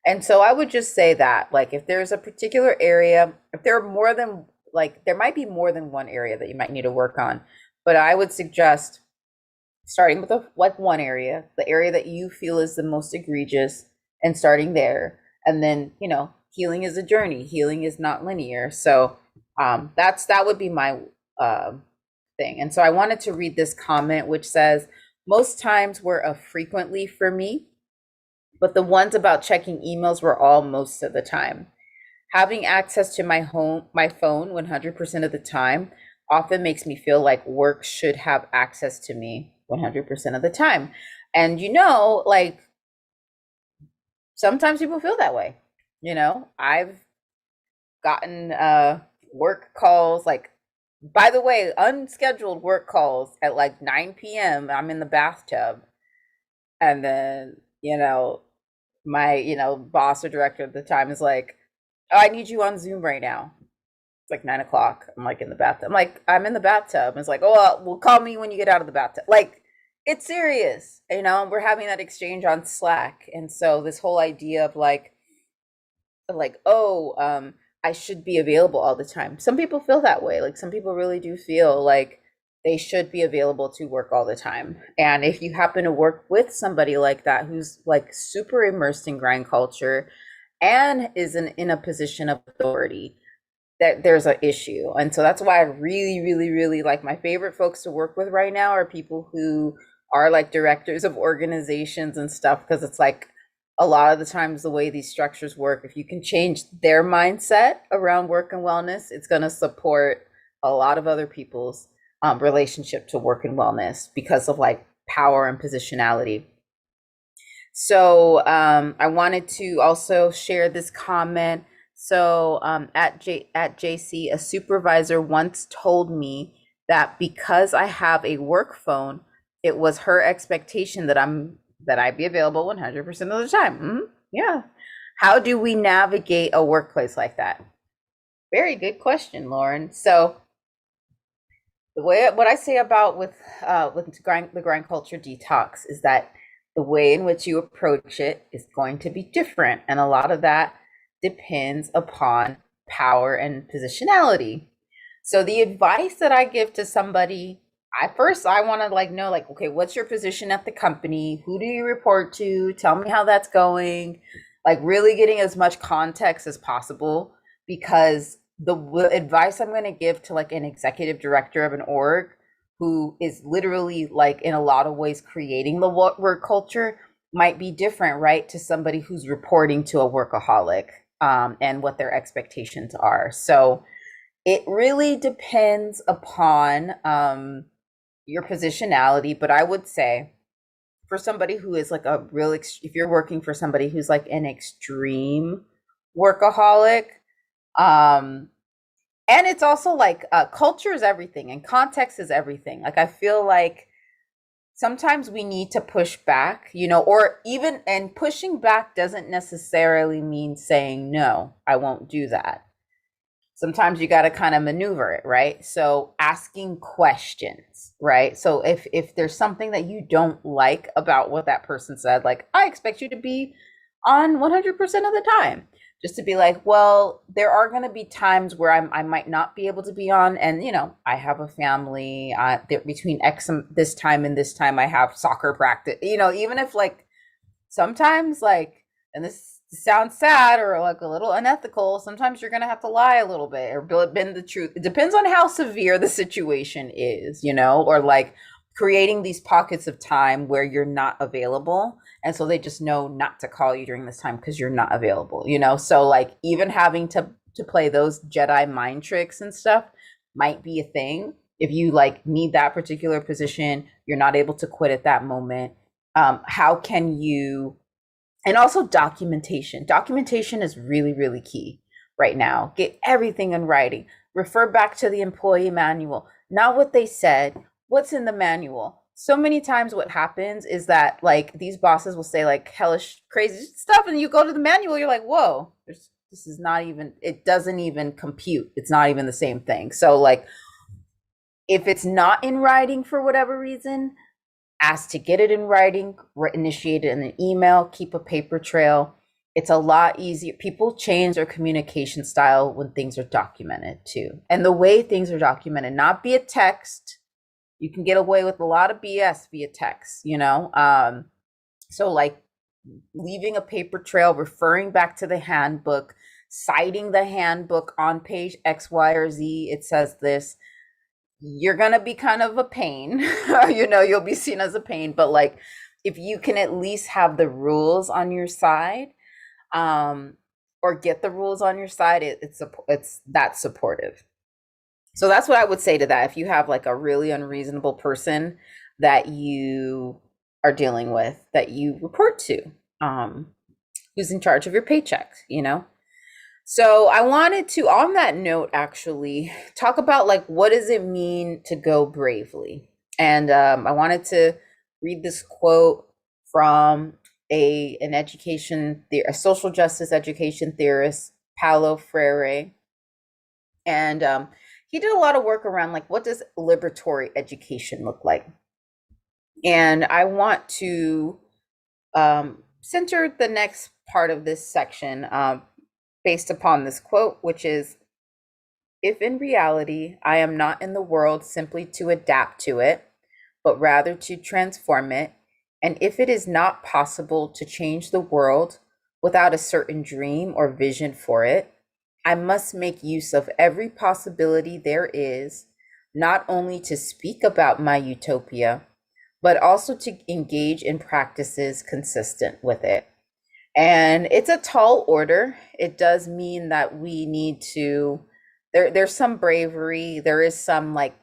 And so I would just say that, like, if there's a particular area, if there are more than, like, there might be more than one area that you might need to work on, but I would suggest starting with like one area, the area that you feel is the most egregious, and starting there. And then, healing is a journey. Healing is not linear. So that would be my thing. And so I wanted to read this comment, which says, most times were a frequently for me, but the ones about checking emails were all most of the time. Having access to my phone 100% of the time often makes me feel like work should have access to me 100% of the time. And like, sometimes people feel that way. I've gotten work calls, like, by the way, unscheduled work calls at like 9 p.m. I'm in the bathtub, and then, my, boss or director at the time is like, oh, I need you on Zoom right now. It's like 9 o'clock. I'm like in the bathtub. I'm like, I'm in the bathtub. It's like, oh, well, call me when you get out of the bathtub. Like, it's serious. We're having that exchange on Slack. And so this whole idea of like, oh, I should be available all the time. Some people feel that way. Like, some people really do feel like they should be available to work all the time. And if you happen to work with somebody like that, who's like super immersed in grind culture and is in a position of authority, that there's an issue. And so that's why I really, really, really, like, my favorite folks to work with right now are people who are like directors of organizations and stuff, because it's like, a lot of the times the way these structures work, if you can change their mindset around work and wellness, it's going to support a lot of other people's relationship to work and wellness because of like power and positionality. So I wanted to also share this comment. So at JC, a supervisor once told me that because I have a work phone, it was her expectation that I be available 100% of the time. Yeah. How do we navigate a workplace like that? Very good question, Lauren. So the way what I say about with the grind culture detox is that the way in which you approach it is going to be different, and a lot of that depends upon power and positionality. So the advice that I give to somebody, I want to like know like, okay, what's your position at the company? Who do you report to? Tell me how that's going. Like really getting as much context as possible, because the advice I'm going to give to like an executive director of an org who is literally like in a lot of ways creating the work culture might be different, right, to somebody who's reporting to a workaholic, and what their expectations are. So it really depends upon your positionality, but I would say for somebody who is like a real, if you're working for somebody who's like an extreme workaholic, um, and it's also like culture is everything and context is everything. Like I feel like sometimes we need to push back, or even, and pushing back doesn't necessarily mean saying no, I won't do that. Sometimes you got to kind of maneuver it, right? So asking questions, right? So if there's something that you don't like about what that person said, like I expect you to be on 100% of the time, just to be like, well, there are going to be times where I might not be able to be on, and I have a family. Between X this time and this time, I have soccer practice. Even if like sometimes like, and this sounds sad or like a little unethical, sometimes you're going to have to lie a little bit or bend the truth. It depends on how severe the situation is, or like creating these pockets of time where you're not available, and so they just know not to call you during this time because you're not available, so like even having to play those Jedi mind tricks and stuff might be a thing if you like need that particular position, you're not able to quit at that moment. How can you, and also documentation is really, really key right now. Get everything in writing, refer back to the employee manual, not what they said, what's in the manual. So many times what happens is that like these bosses will say like hellish crazy stuff, and you go to the manual, you're like, whoa, this is not even, it doesn't even compute, it's not even the same thing. So like if it's not in writing for whatever reason, ask to get it in writing, initiate it in an email, keep a paper trail. It's a lot easier. People change their communication style when things are documented too. And the way things are documented, not via text. You can get away with a lot of BS via text, so like leaving a paper trail, referring back to the handbook, citing the handbook on page X, Y, or Z. It says this. You're going to be kind of a pain, you'll be seen as a pain, but like if you can at least have the rules on your side, or get the rules on your side, it's that supportive. So that's what I would say to that. If you have like a really unreasonable person that you are dealing with, that you report to, who's in charge of your paychecks. So I wanted to, on that note, actually talk about like, what does it mean to go bravely? And I wanted to read this quote from a social justice education theorist, Paulo Freire. And he did a lot of work around like, what does liberatory education look like? And I want to center the next part of this section based upon this quote, which is, if in reality I am not in the world simply to adapt to it, but rather to transform it, and if it is not possible to change the world without a certain dream or vision for it, I must make use of every possibility there is, not only to speak about my utopia, but also to engage in practices consistent with it. And it's a tall order. It does mean that we need to there's some bravery, there is some like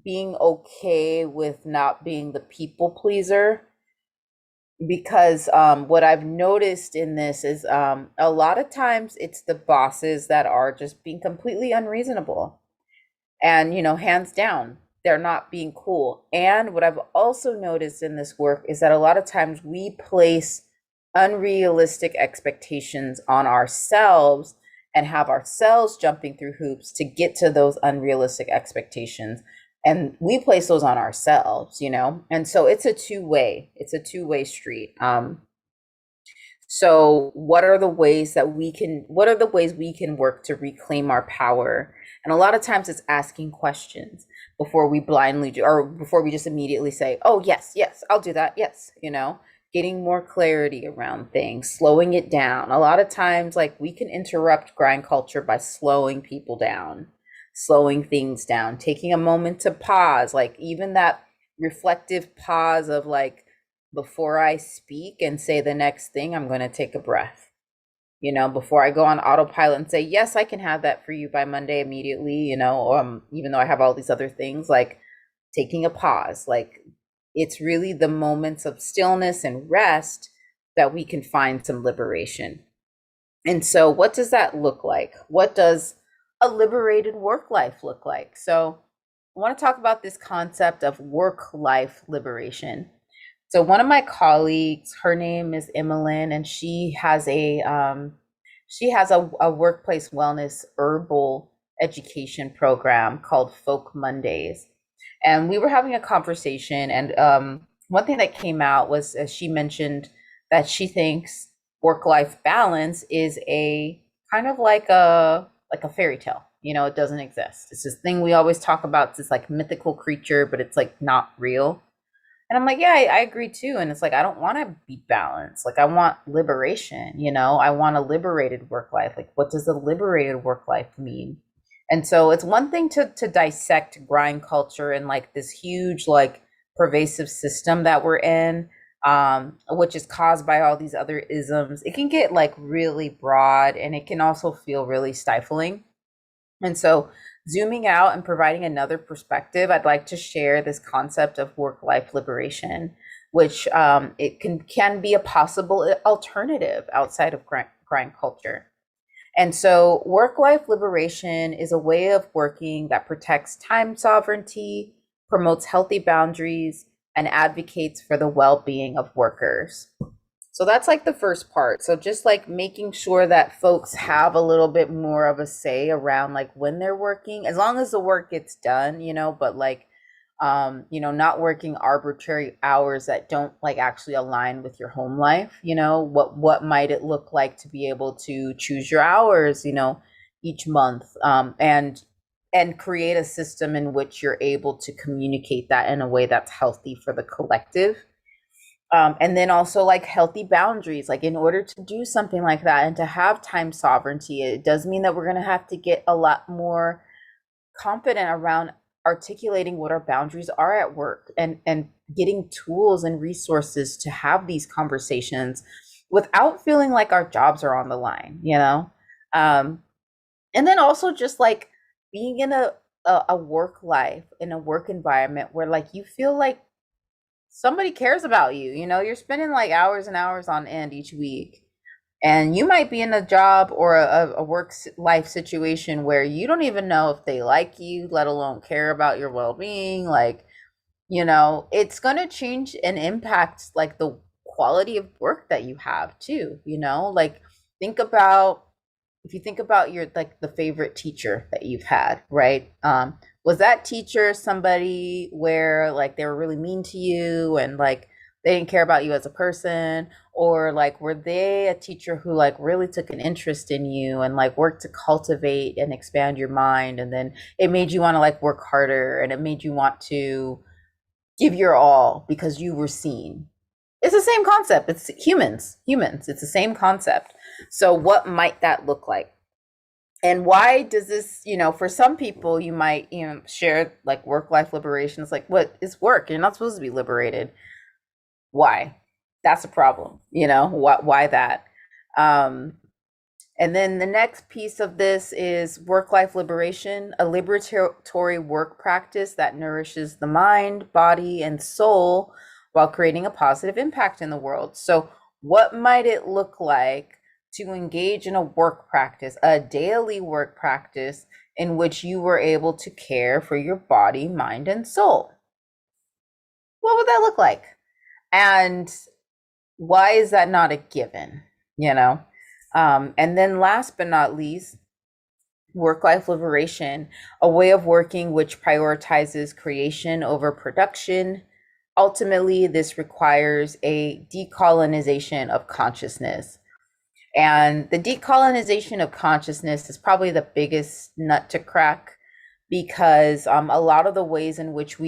being okay with not being the people pleaser, because what I've noticed in this is a lot of times it's the bosses that are just being completely unreasonable, and hands down they're not being cool. And what I've also noticed in this work is that a lot of times we place unrealistic expectations on ourselves and have ourselves jumping through hoops to get to those unrealistic expectations, and we place those on ourselves, and so it's a two way street. So what are the ways we can work to reclaim our power? And a lot of times it's asking questions before we blindly do, or before we just immediately say, oh, yes, yes, I'll do that. Yes. Getting more clarity around things, slowing it down. A lot of times, like, we can interrupt grind culture by slowing people down, slowing things down, taking a moment to pause, like even that reflective pause of like, before I speak and say the next thing, I'm going to take a breath. Before I go on autopilot and say, yes, I can have that for you by Monday immediately, even though I have all these other things, like taking a pause. Like, it's really the moments of stillness and rest that we can find some liberation. And so, what does that look like? What does a liberated work life look like? So, I want to talk about this concept of work life liberation. So one of my colleagues, her name is Emmeline, and she has a workplace wellness herbal education program called Folk Mondays. And we were having a conversation, and one thing that came out was, she mentioned that she thinks work-life balance is a kind of like a fairy tale. It doesn't exist. It's this thing we always talk about. It's this like mythical creature, but it's like not real. And I'm like, yeah, I agree too. And it's like, I don't want to be balanced. Like, I want liberation, I want a liberated work life. Like, what does a liberated work life mean? And so it's one thing to dissect grind culture and like this huge, like, pervasive system that we're in, which is caused by all these other isms. It can get like really broad, and it can also feel really stifling. And so, zooming out and providing another perspective, I'd like to share this concept of work-life liberation, which it can be a possible alternative outside of grind culture. And so, work-life liberation is a way of working that protects time sovereignty, promotes healthy boundaries, and advocates for the well-being of workers. So that's like the first part. So just like making sure that folks have a little bit more of a say around like when they're working, as long as the work gets done, but like, not working arbitrary hours that don't like actually align with your home life. What might it look like to be able to choose your hours, each month, and create a system in which you're able to communicate that in a way that's healthy for the collective. And then also like healthy boundaries, like in order to do something like that and to have time sovereignty, it does mean that we're going to have to get a lot more confident around articulating what our boundaries are at work, and getting tools and resources to have these conversations without feeling like our jobs are on the line. And then also just like being in a work life, in a work environment where like you feel like somebody cares about you. You're spending like hours and hours on end each week, and you might be in a job or a work life situation where you don't even know if they like you, let alone care about your well-being. Like, it's going to change and impact like the quality of work that you have too. Like, think about, if you think about your like the favorite teacher that you've had, right? Was that teacher somebody where like they were really mean to you and like they didn't care about you as a person, or like were they a teacher who like really took an interest in you and like worked to cultivate and expand your mind, and then it made you want to like work harder, and it made you want to give your all because you were seen? It's the same concept. It's humans. It's the same concept. So what might that look like? And why does this, for some people, you might, share like work life liberation. It's like, what is work? You're not supposed to be liberated. Why? That's a problem. Why that? Um, And then the next piece of this is work life liberation, a liberatory work practice that nourishes the mind, body, and soul while creating a positive impact in the world. So, what might it look like to engage in a work practice, a daily work practice in which you were able to care for your body, mind, and soul? What would that look like? And why is that not a given? You know? And then last but not least, work life liberation, a way of working which prioritizes creation over production. Ultimately, this requires a decolonization of consciousness. And the decolonization of consciousness is probably the biggest nut to crack because a lot of the ways in which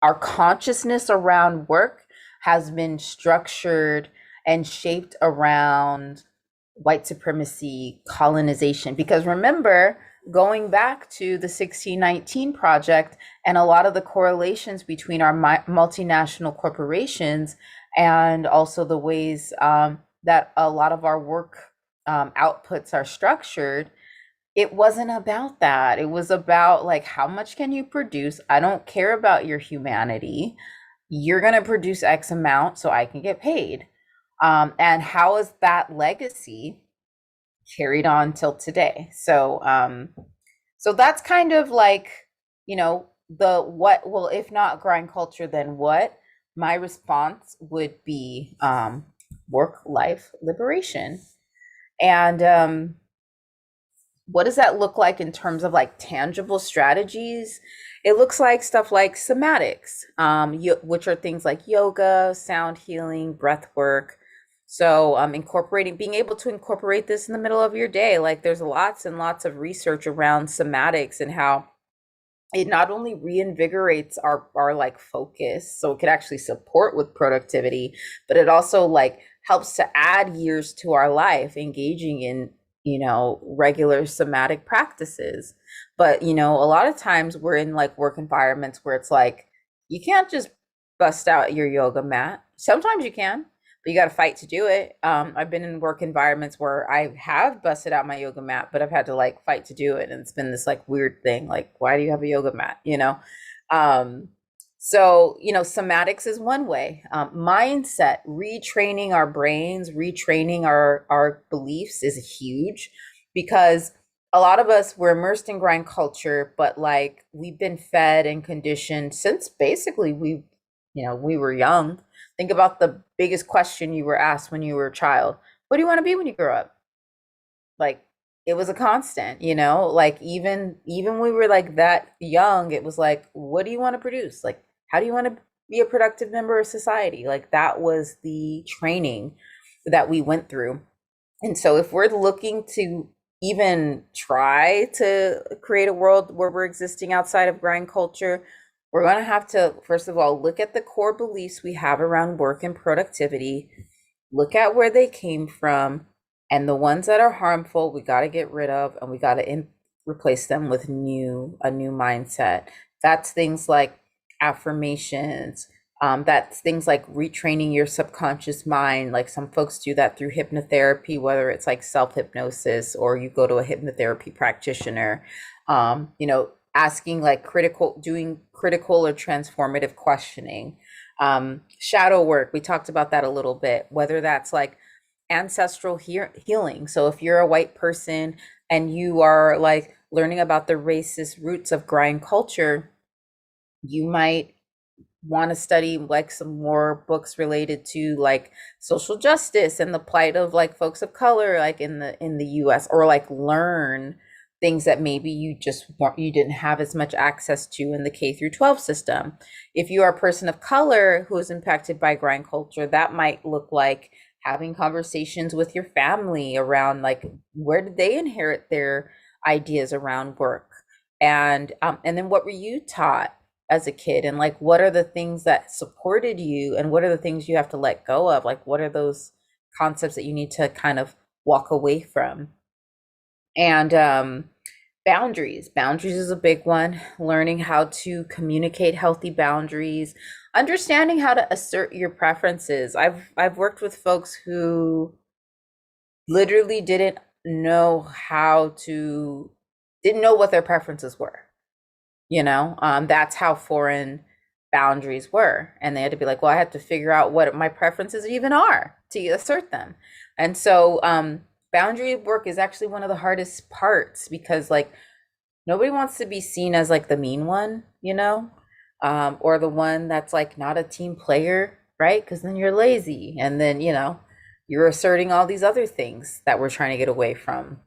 our consciousness around work has been structured and shaped around white supremacy, colonization. Because remember, going back to the 1619 Project and a lot of the correlations between our multinational corporations and also the ways that a lot of our work outputs are structured, it wasn't about that. It was about like, how much can you produce? I don't care about your humanity. You're going to produce X amount so I can get paid. And how is that legacy carried on till today? So that's kind of like, the what, well, if not grind culture, then what? My response would be work life liberation. And what does that look like in terms of like tangible strategies? It looks like stuff like somatics, which are things like yoga, sound healing, breath work. So being able to incorporate this in the middle of your day. Like there's lots and lots of research around somatics and how it not only reinvigorates our like focus, so it could actually support with productivity, but it also like helps to add years to our life engaging in regular somatic practices. But a lot of times we're in like work environments where it's like you can't just bust out your yoga mat. Sometimes you can, but you got to fight to do it. I've been in work environments where I have busted out my yoga mat, but I've had to like fight to do it. And it's been this like weird thing. Like, why do you have a yoga mat? Um, so, somatics is one way. Mindset, retraining our brains, retraining our beliefs is huge because a lot of us were immersed in grind culture, but like we've been fed and conditioned since basically we were young. Think about the biggest question you were asked when you were a child. What do you want to be when you grow up? Like it was a constant, like even we were like that young, it was like, what do you want to produce? Like, how do you want to be a productive member of society? Like that was the training that we went through. And so if we're looking to even try to create a world where we're existing outside of grind culture, we're going to have to, first of all, look at the core beliefs we have around work and productivity, look at where they came from, and the ones that are harmful, we got to get rid of, and we got to replace them with a new mindset. That's things like affirmations. That's things like retraining your subconscious mind. Like some folks do that through hypnotherapy, whether it's like self-hypnosis or you go to a hypnotherapy practitioner. Asking like doing critical or transformative questioning. Shadow work, we talked about that a little bit, whether that's like ancestral healing. So if you're a white person and you are like learning about the racist roots of grind culture, you might want to study like some more books related to like social justice and the plight of like folks of color like in the US, or like learn things that maybe you didn't have as much access to in the K through 12 system. If you are a person of color who is impacted by grind culture, that might look like having conversations with your family around like where did they inherit their ideas around work, and then what were you taught as a kid, and like what are the things that supported you and what are the things you have to let go of, like what are those concepts that you need to kind of walk away from. And boundaries is a big one, learning how to communicate healthy boundaries, understanding how to assert your preferences. I've worked with folks who literally didn't know how to, didn't know what their preferences were. That's how foreign boundaries were. And they had to be like, well, I had to figure out what my preferences even are to assert them. And so boundary work is actually one of the hardest parts because like nobody wants to be seen as like the mean one, or the one that's like not a team player, right? Because then you're lazy and then, you're asserting all these other things that we're trying to get away from.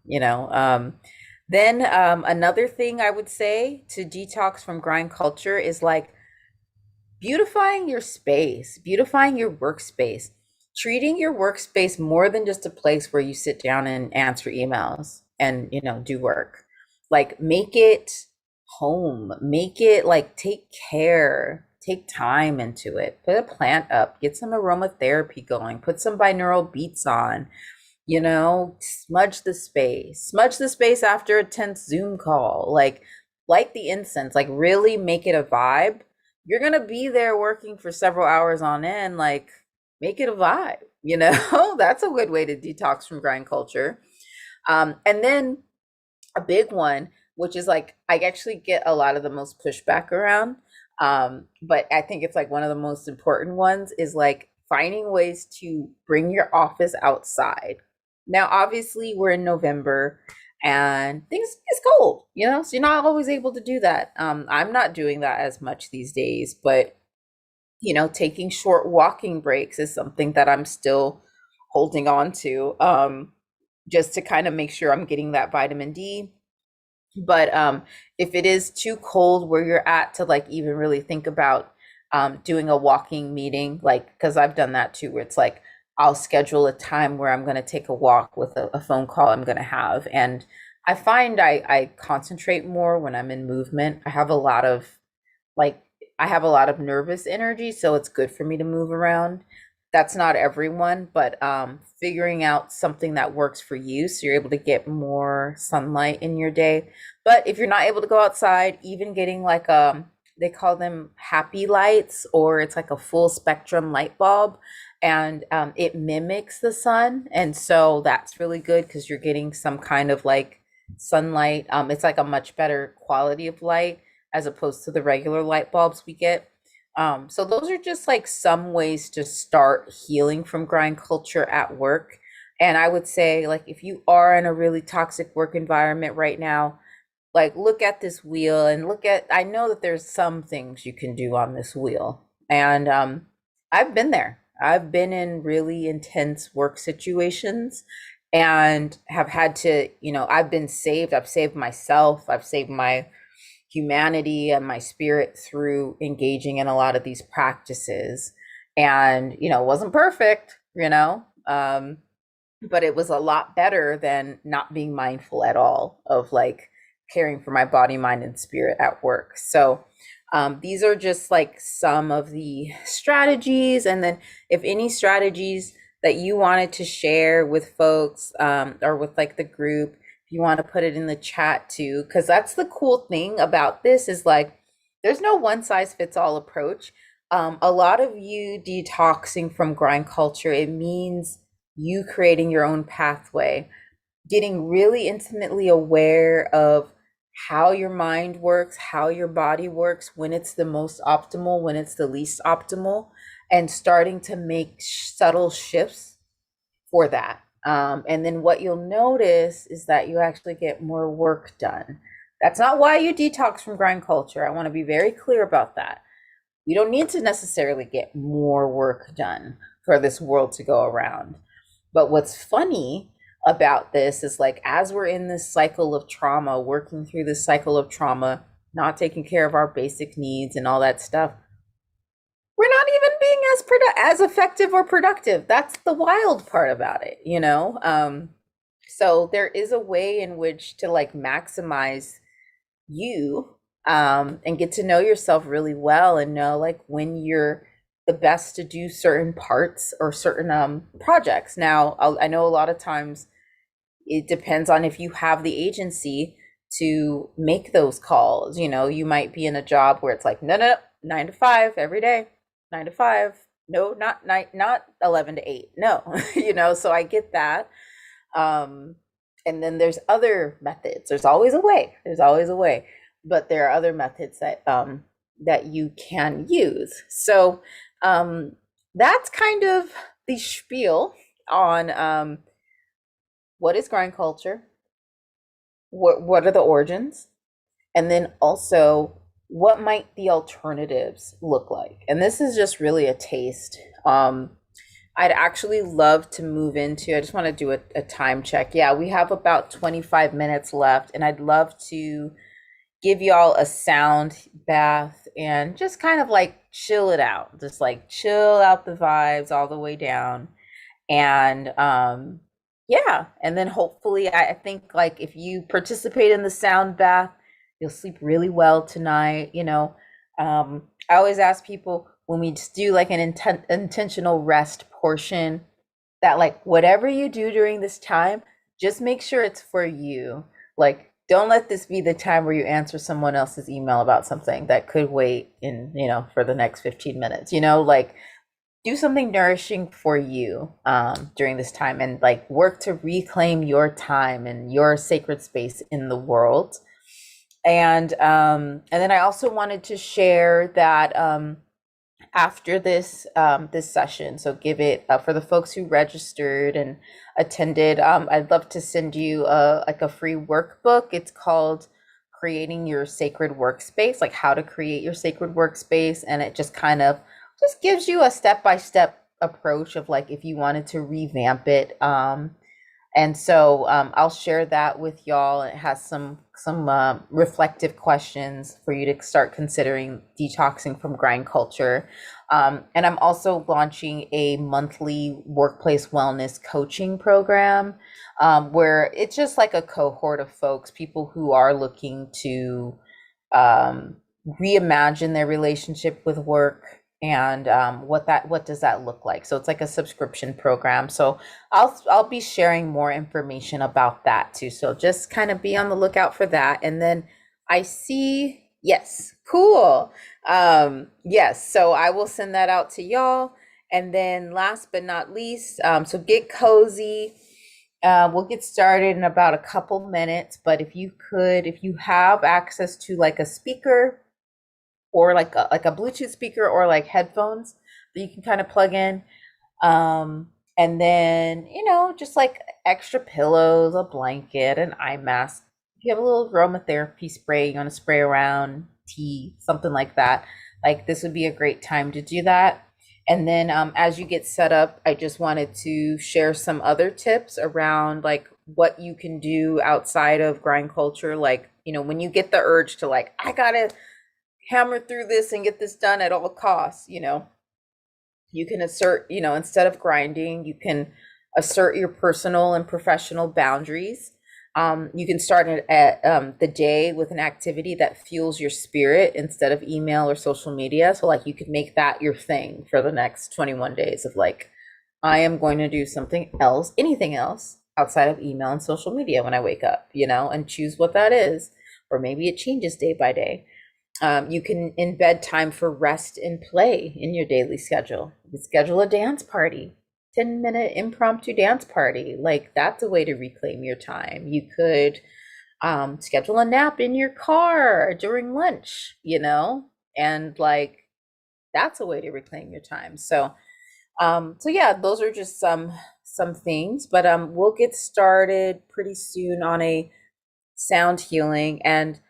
Then another thing I would say to detox from grind culture is like beautifying your space, beautifying your workspace, treating your workspace more than just a place where you sit down and answer emails and, do work. Like make it home, make it like take care, take time into it, put a plant up, get some aromatherapy going, put some binaural beats on, smudge the space after a tense Zoom call, like light the incense, like really make it a vibe. You're gonna be there working for several hours on end, like make it a vibe. That's a good way to detox from grind culture. And then a big one, which is like I actually get a lot of the most pushback around, but I think it's like one of the most important ones is like finding ways to bring your office outside. Now, obviously, we're in November and things it's cold, so you're not always able to do that. I'm not doing that as much these days, but taking short walking breaks is something that I'm still holding on to, just to kind of make sure I'm getting that vitamin D. But if it is too cold where you're at to like even really think about doing a walking meeting, like because I've done that too, where it's like I'll schedule a time where I'm going to take a walk with a phone call I'm going to have. And I find I concentrate more when I'm in movement. Like, I have a lot of nervous energy, so it's good for me to move around. That's not everyone, but figuring out something that works for you so you're able to get more sunlight in your day. But if you're not able to go outside, even getting like they call them happy lights, or it's like a full spectrum light bulb, and it mimics the sun, and so that's really good because you're getting some kind of like sunlight. It's like a much better quality of light as opposed to the regular light bulbs we get. So those are just like some ways to start healing from grind culture at work. And I would say, like, if you are in a really toxic work environment right now, like look at this wheel and I know that there's some things you can do on this wheel. And I've been there. I've been in really intense work situations and have had to, I've been saved. I've saved myself. I've saved my humanity and my spirit through engaging in a lot of these practices. And, it wasn't perfect, but it was a lot better than not being mindful at all of like caring for my body, mind, and spirit at work. So these are just like some of the strategies. And then if any strategies that you wanted to share with folks, or with like the group, if you want to put it in the chat too, because that's the cool thing about this is like there's no one size fits all approach. A lot of you detoxing from grind culture, it means you creating your own pathway, getting really intimately aware of how your mind works, how your body works, when it's the most optimal, when it's the least optimal, and starting to make subtle shifts for that. And then what you'll notice is that you actually get more work done. That's not why you detox from grind culture. I want to be very clear about that. You don't need to necessarily get more work done for this world to go around. But what's funny about this is like, as we're in this cycle of trauma, working through this cycle of trauma, not taking care of our basic needs and all that stuff, we're not even being as effective or productive. That's the wild part about it, so there is a way in which to like maximize you, and get to know yourself really well and know like when you're the best to do certain parts or certain projects. Now, I know a lot of times it depends on if you have the agency to make those calls. You might be in a job where it's like, no, no, 9 to 5 every day, 9 to 5. No, not 11 to 8. No, so I get that. And then there's other methods. There's always a way. There's always a way. But there are other methods that you can use. So that's kind of the spiel on what is grind culture, what are the origins, and then also what might the alternatives look like. And this is just really a taste. I'd actually love to move into, I just want to do a time check. Yeah, we have about 25 minutes left, and I'd love to give y'all a sound bath and just kind of like chill it out. Just like chill out the vibes all the way down. And yeah, and then hopefully I think like if you participate in the sound bath, you'll sleep really well tonight, you know. I always ask people when we just do like an intentional rest portion that like whatever you do during this time, just make sure it's for you. Like don't let this be the time where you answer someone else's email about something that could wait in, you know, for the next 15 minutes. You know, like do something nourishing for you during this time and like work to reclaim your time and your sacred space in the world. And then I also wanted to share that after this session, so give it for the folks who registered and attended, I'd love to send you like a free workbook. It's called Creating Your Sacred Workspace, like how to create your sacred workspace, and it just kind of just gives you a step-by-step approach of like if you wanted to revamp it. And so I'll share that with y'all. It has some reflective questions for you to start considering detoxing from grind culture. And I'm also launching a monthly workplace wellness coaching program where it's just like a cohort of folks, people who are looking to um, reimagine their relationship with work and what does that look like. So it's like a subscription program. So I'll be sharing more information about that too. So just kind of be on the lookout for that. And then I see, yes, cool. Yes, so I will send that out to y'all. And then last but not least, so get cozy. We'll get started in about a couple minutes, but if you have access to like a speaker or like a Bluetooth speaker or like headphones that you can kind of plug in. And then, you know, just like extra pillows, a blanket, an eye mask. If you have a little aromatherapy spray you want to spray around, tea, something like that, like this would be a great time to do that. And then as you get set up, I just wanted to share some other tips around like what you can do outside of grind culture. Like, you know, when you get the urge to like, I gotta hammer through this and get this done at all costs, you know, you can assert, you know, instead of grinding, you can assert your personal and professional boundaries. You can start at the day with an activity that fuels your spirit instead of email or social media. So like you could make that your thing for the next 21 days of like, I am going to do something else, anything else outside of email and social media when I wake up, you know, and choose what that is. Or maybe it changes day by day. You can embed time for rest and play in your daily schedule. You can schedule a dance party, 10-minute impromptu dance party. Like that's a way to reclaim your time. You could schedule a nap in your car during lunch, you know, and like that's a way to reclaim your time. So yeah, those are just some things, but we'll get started pretty soon on a sound healing. And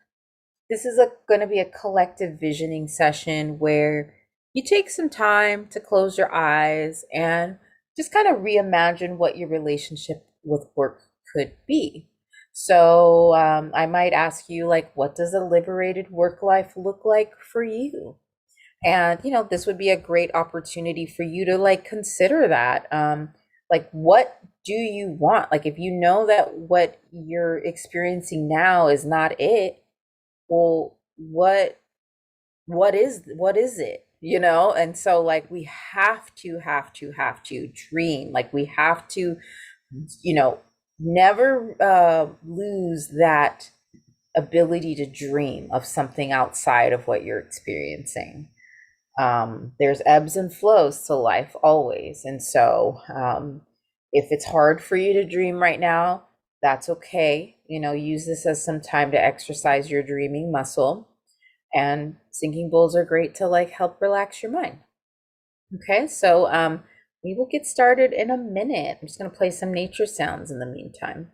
this is going to be a collective visioning session where you take some time to close your eyes and just kind of reimagine what your relationship with work could be. So I might ask you, like, what does a liberated work life look like for you? And, you know, this would be a great opportunity for you to like consider that. Like, what do you want? Like, if you know that what you're experiencing now is not it, well, what is it, you know? And so like we have to dream. Like we have to, you know, never lose that ability to dream of something outside of what you're experiencing. There's ebbs and flows to life always, and so if it's hard for you to dream right now, That's okay. Use this as some time to exercise your dreaming muscle. And sinking bowls are great to like help relax your mind. Okay, so we will get started in a minute. I'm just going to play some nature sounds in the meantime.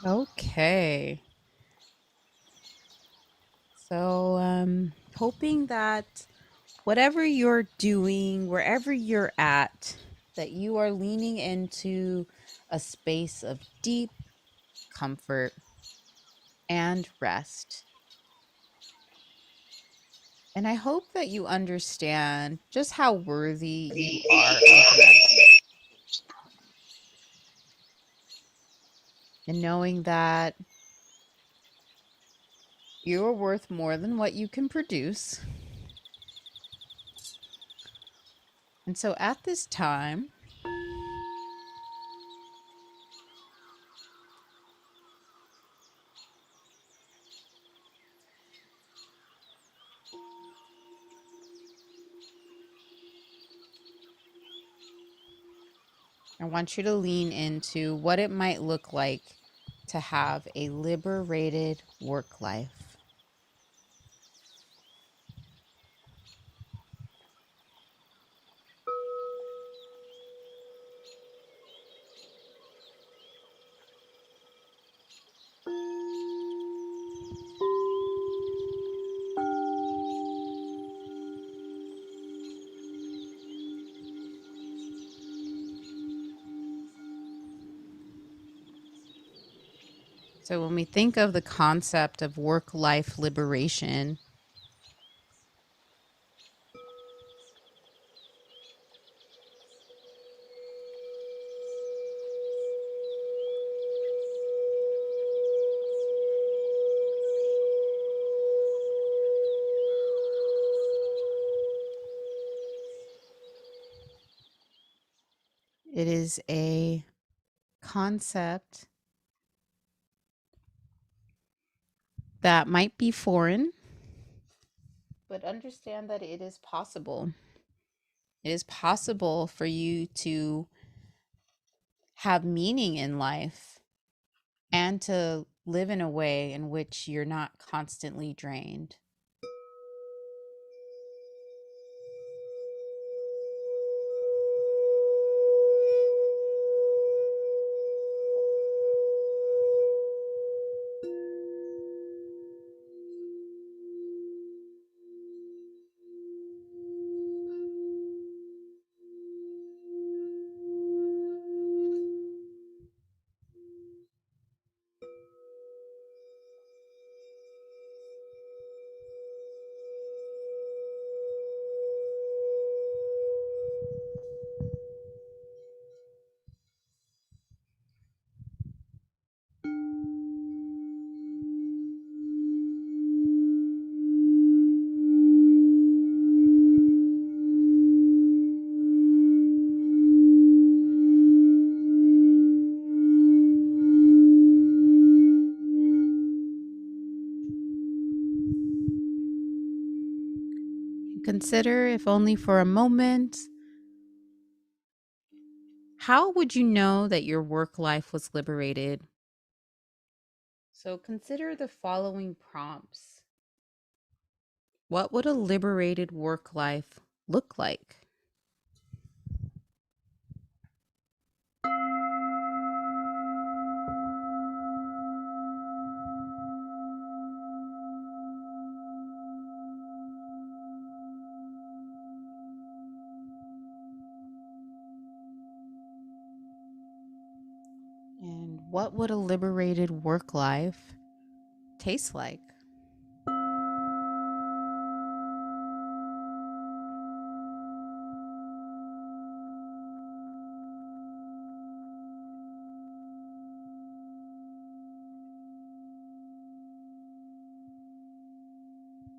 Okay. So, hoping that whatever you're doing, wherever you're at, that you are leaning into a space of deep comfort and rest. And I hope that you understand just how worthy you are of rest. And knowing that you are worth more than what you can produce. And so at this time, I want you to lean into what it might look like to have a liberated work life. So, when we think of the concept of work life liberation, it is a concept that might be foreign, but understand that it is possible. It is possible for you to have meaning in life and to live in a way in which you're not constantly drained. Consider, if only for a moment, How would you know that your work life was liberated? So consider the following prompts. What would a liberated work life look like? And what would a liberated work life taste like?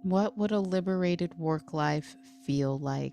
What would a liberated work life feel like?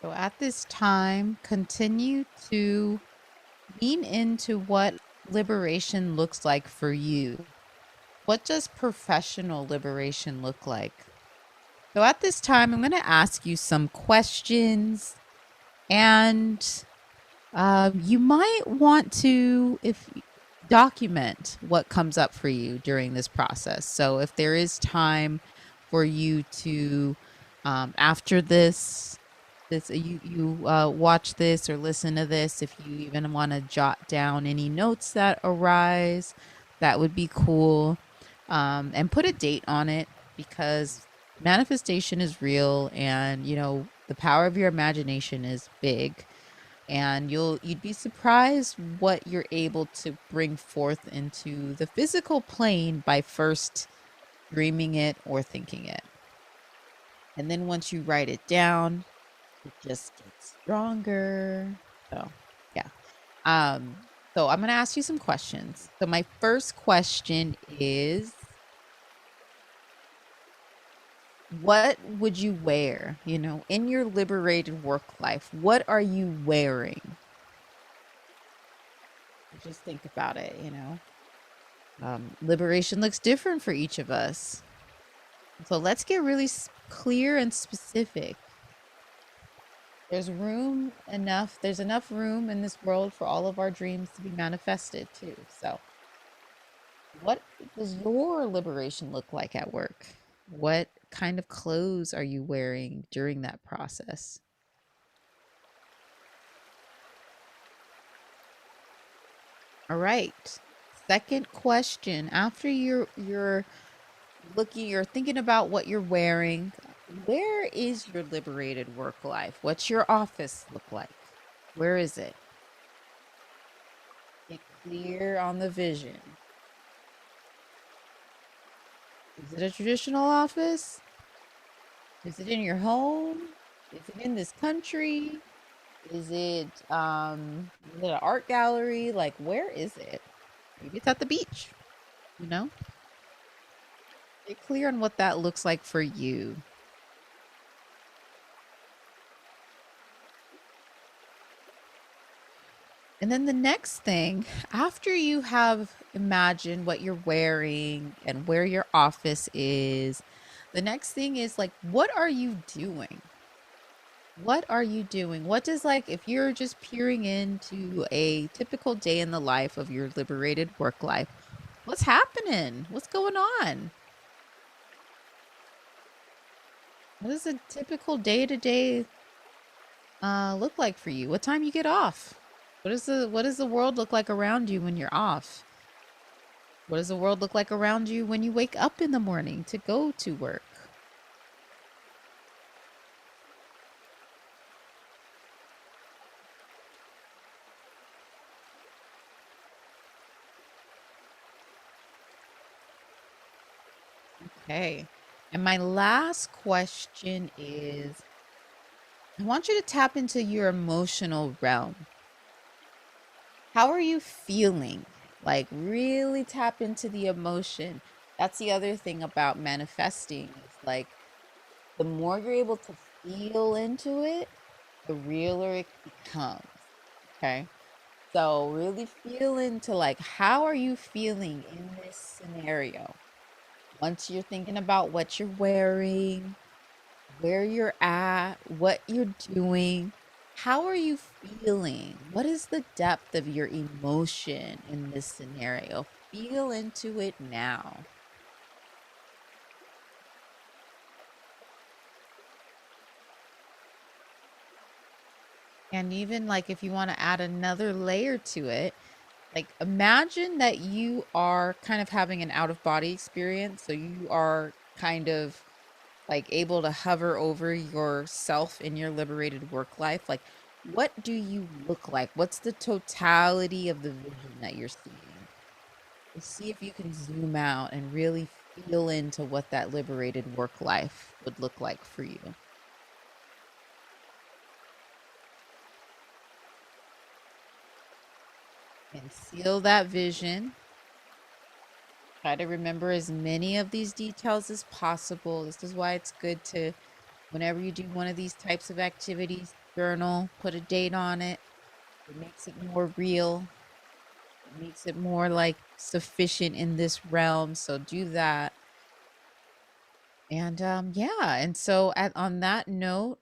So at this time, continue to lean into what liberation looks like for you. What does professional liberation look like? So at this time, I'm going to ask you some questions, and you might want to, if document what comes up for you during this process. So if there is time for you to, after this you watch this or listen to this, if you even want to jot down any notes that arise, that would be cool. And put a date on it, because manifestation is real, and the power of your imagination is big, and you'd be surprised what you're able to bring forth into the physical plane by first dreaming it or thinking it. And then once you write it down, it just gets stronger. So, yeah. Um, so I'm going to ask you some questions. So my first question is, what would you wear, in your liberated work life? What are you wearing? Just think about it. Liberation looks different for each of us. So let's get really clear and specific. There's enough room in this world for all of our dreams to be manifested too. So, what does your liberation look like at work? What kind of clothes are you wearing during that process? All right. Second question. After you're thinking about what you're wearing, where is your liberated work life? What's your office look like? Where is it? Get clear on the vision. Is it a traditional office? Is it in your home? Is it in this country? Is it an art gallery? Like, where is it? Maybe it's at the beach, you know? Get clear on what that looks like for you. And then the next thing, after you have imagined what you're wearing and where your office is, the next thing is like, what are you doing? What are you doing? What does, like, if you're just peering into a typical day in the life of your liberated work life, what's happening? What's going on? What does a typical day to day look like for you? What time you get off? What does the world look like around you when you're off? What does the world look like around you when you wake up in the morning to go to work? Okay. And my last question is, I want you to tap into your emotional realm. How are you feeling? Like, really tap into the emotion. That's the other thing about manifesting. It's like, the more you're able to feel into it, the realer it becomes. Okay. So really feel into, like, how are you feeling in this scenario? Once you're thinking about what you're wearing, where you're at, what you're doing, how are you feeling? What is the depth of your emotion in this scenario? Feel into it now. And even like if you want to add another layer to it, like imagine that you are kind of having an out of body experience. So you are kind of like able to hover over yourself in your liberated work life. Like, what do you look like? What's the totality of the vision that you're seeing? See if you can zoom out and really feel into what that liberated work life would look like for you. And seal that vision. Try to remember as many of these details as possible. This is why it's good to, whenever you do one of these types of activities, journal, put a date on it. It makes it more real. It makes it more like sufficient in this realm. So do that. And yeah, and so on that note,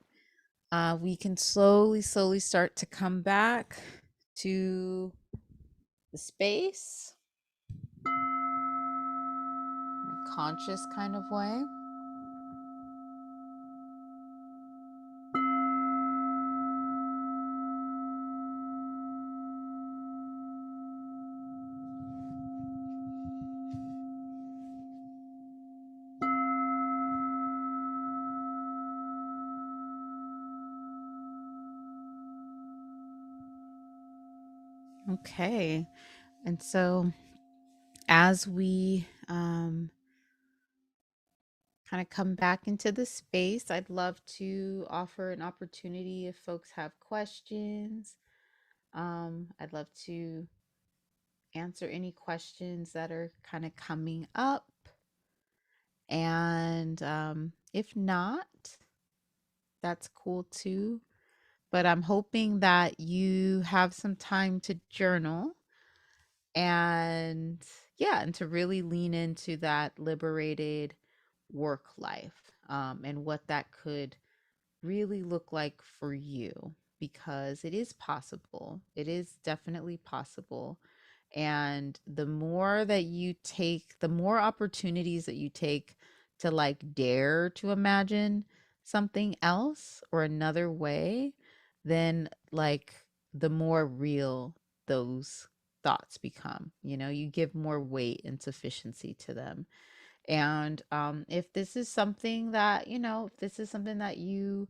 we can slowly start to come back to the space, in a conscious kind of way. Okay. And so as we kind of come back into the space, I'd love to offer an opportunity if folks have questions. I'd love to answer any questions that are kind of coming up. And if not, that's cool too. But I'm hoping that you have some time to journal and yeah, and to really lean into that liberated work life, and what that could really look like for you, because it is possible. It is definitely possible. And the more that you take, the more opportunities that you take to like dare to imagine something else or another way, then like the more real those thoughts become. You know, you give more weight and sufficiency to them. And if this is something that, if this is something that you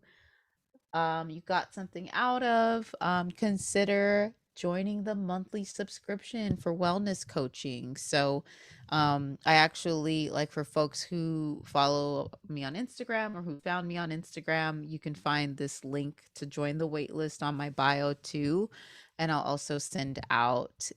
got something out of, consider joining the monthly subscription for wellness coaching. So, I actually like, for folks who follow me on Instagram or who found me on Instagram, you can find this link to join the waitlist on my bio too. And I'll send out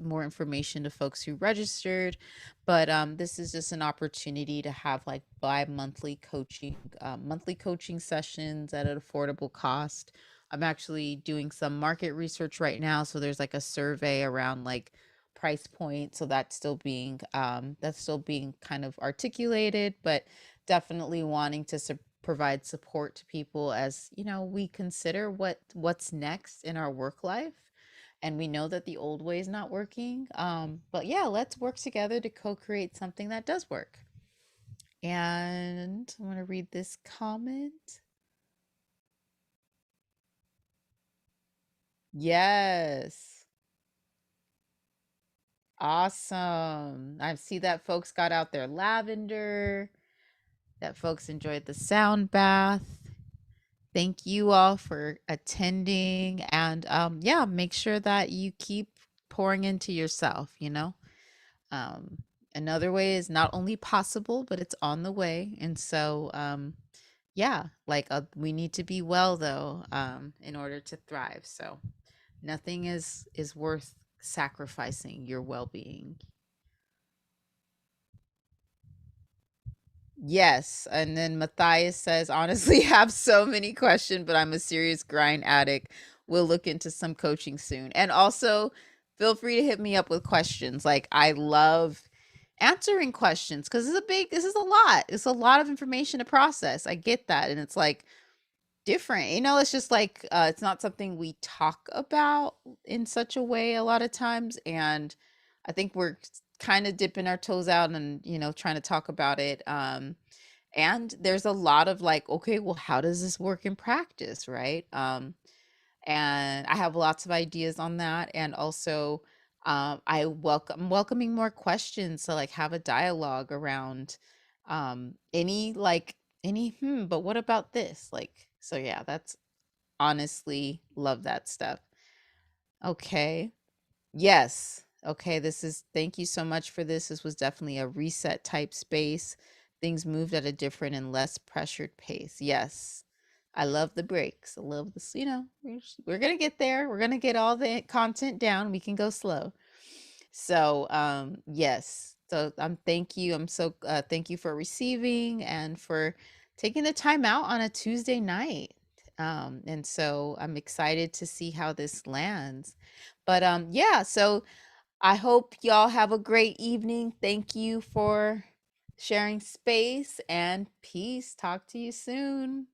more information to folks who registered. But this is just an opportunity to have like bi-monthly coaching, monthly coaching sessions at an affordable cost. I'm actually doing some market research right now, so there's like a survey around like price point. So that's still being kind of articulated, but definitely wanting to provide support to people as we consider what's next in our work life, and we know that the old way is not working. But yeah, let's work together to co-create something that does work. And I want to read this comment. Yes. Awesome. I see that folks got out their lavender, that folks enjoyed the sound bath. Thank you all for attending. And yeah, make sure that you keep pouring into yourself, Um, Another way is not only possible, but it's on the way. And so, yeah, like we need to be well though, in order to thrive. So nothing is worth sacrificing your well-being. Yes. And then Matthias says, honestly, have so many questions, but I'm a serious grind addict. We'll look into some coaching soon. And also, feel free to hit me up with questions. Like, I love answering questions because this is a lot. It's a lot of information to process. I get that. And it's like different. It's just like, it's not something we talk about in such a way a lot of times. And I think we're kind of dipping our toes out and, trying to talk about it. And there's a lot of like, okay, well, how does this work in practice, right? And I have lots of ideas on that. And also, I'm welcoming more questions to like have a dialogue around any like but what about this? Like, so yeah, that's honestly love that stuff. Okay. Yes. Okay, thank you so much for this. This was definitely a reset type space. Things moved at a different and less pressured pace. Yes. I love the breaks. I love this, we're going to get there. We're going to get all the content down. We can go slow. So, yes. So, thank you. Thank you for receiving and for taking the time out on a Tuesday night. And so I'm excited to see how this lands. But yeah, so I hope y'all have a great evening. Thank you for sharing space, and peace. Talk to you soon.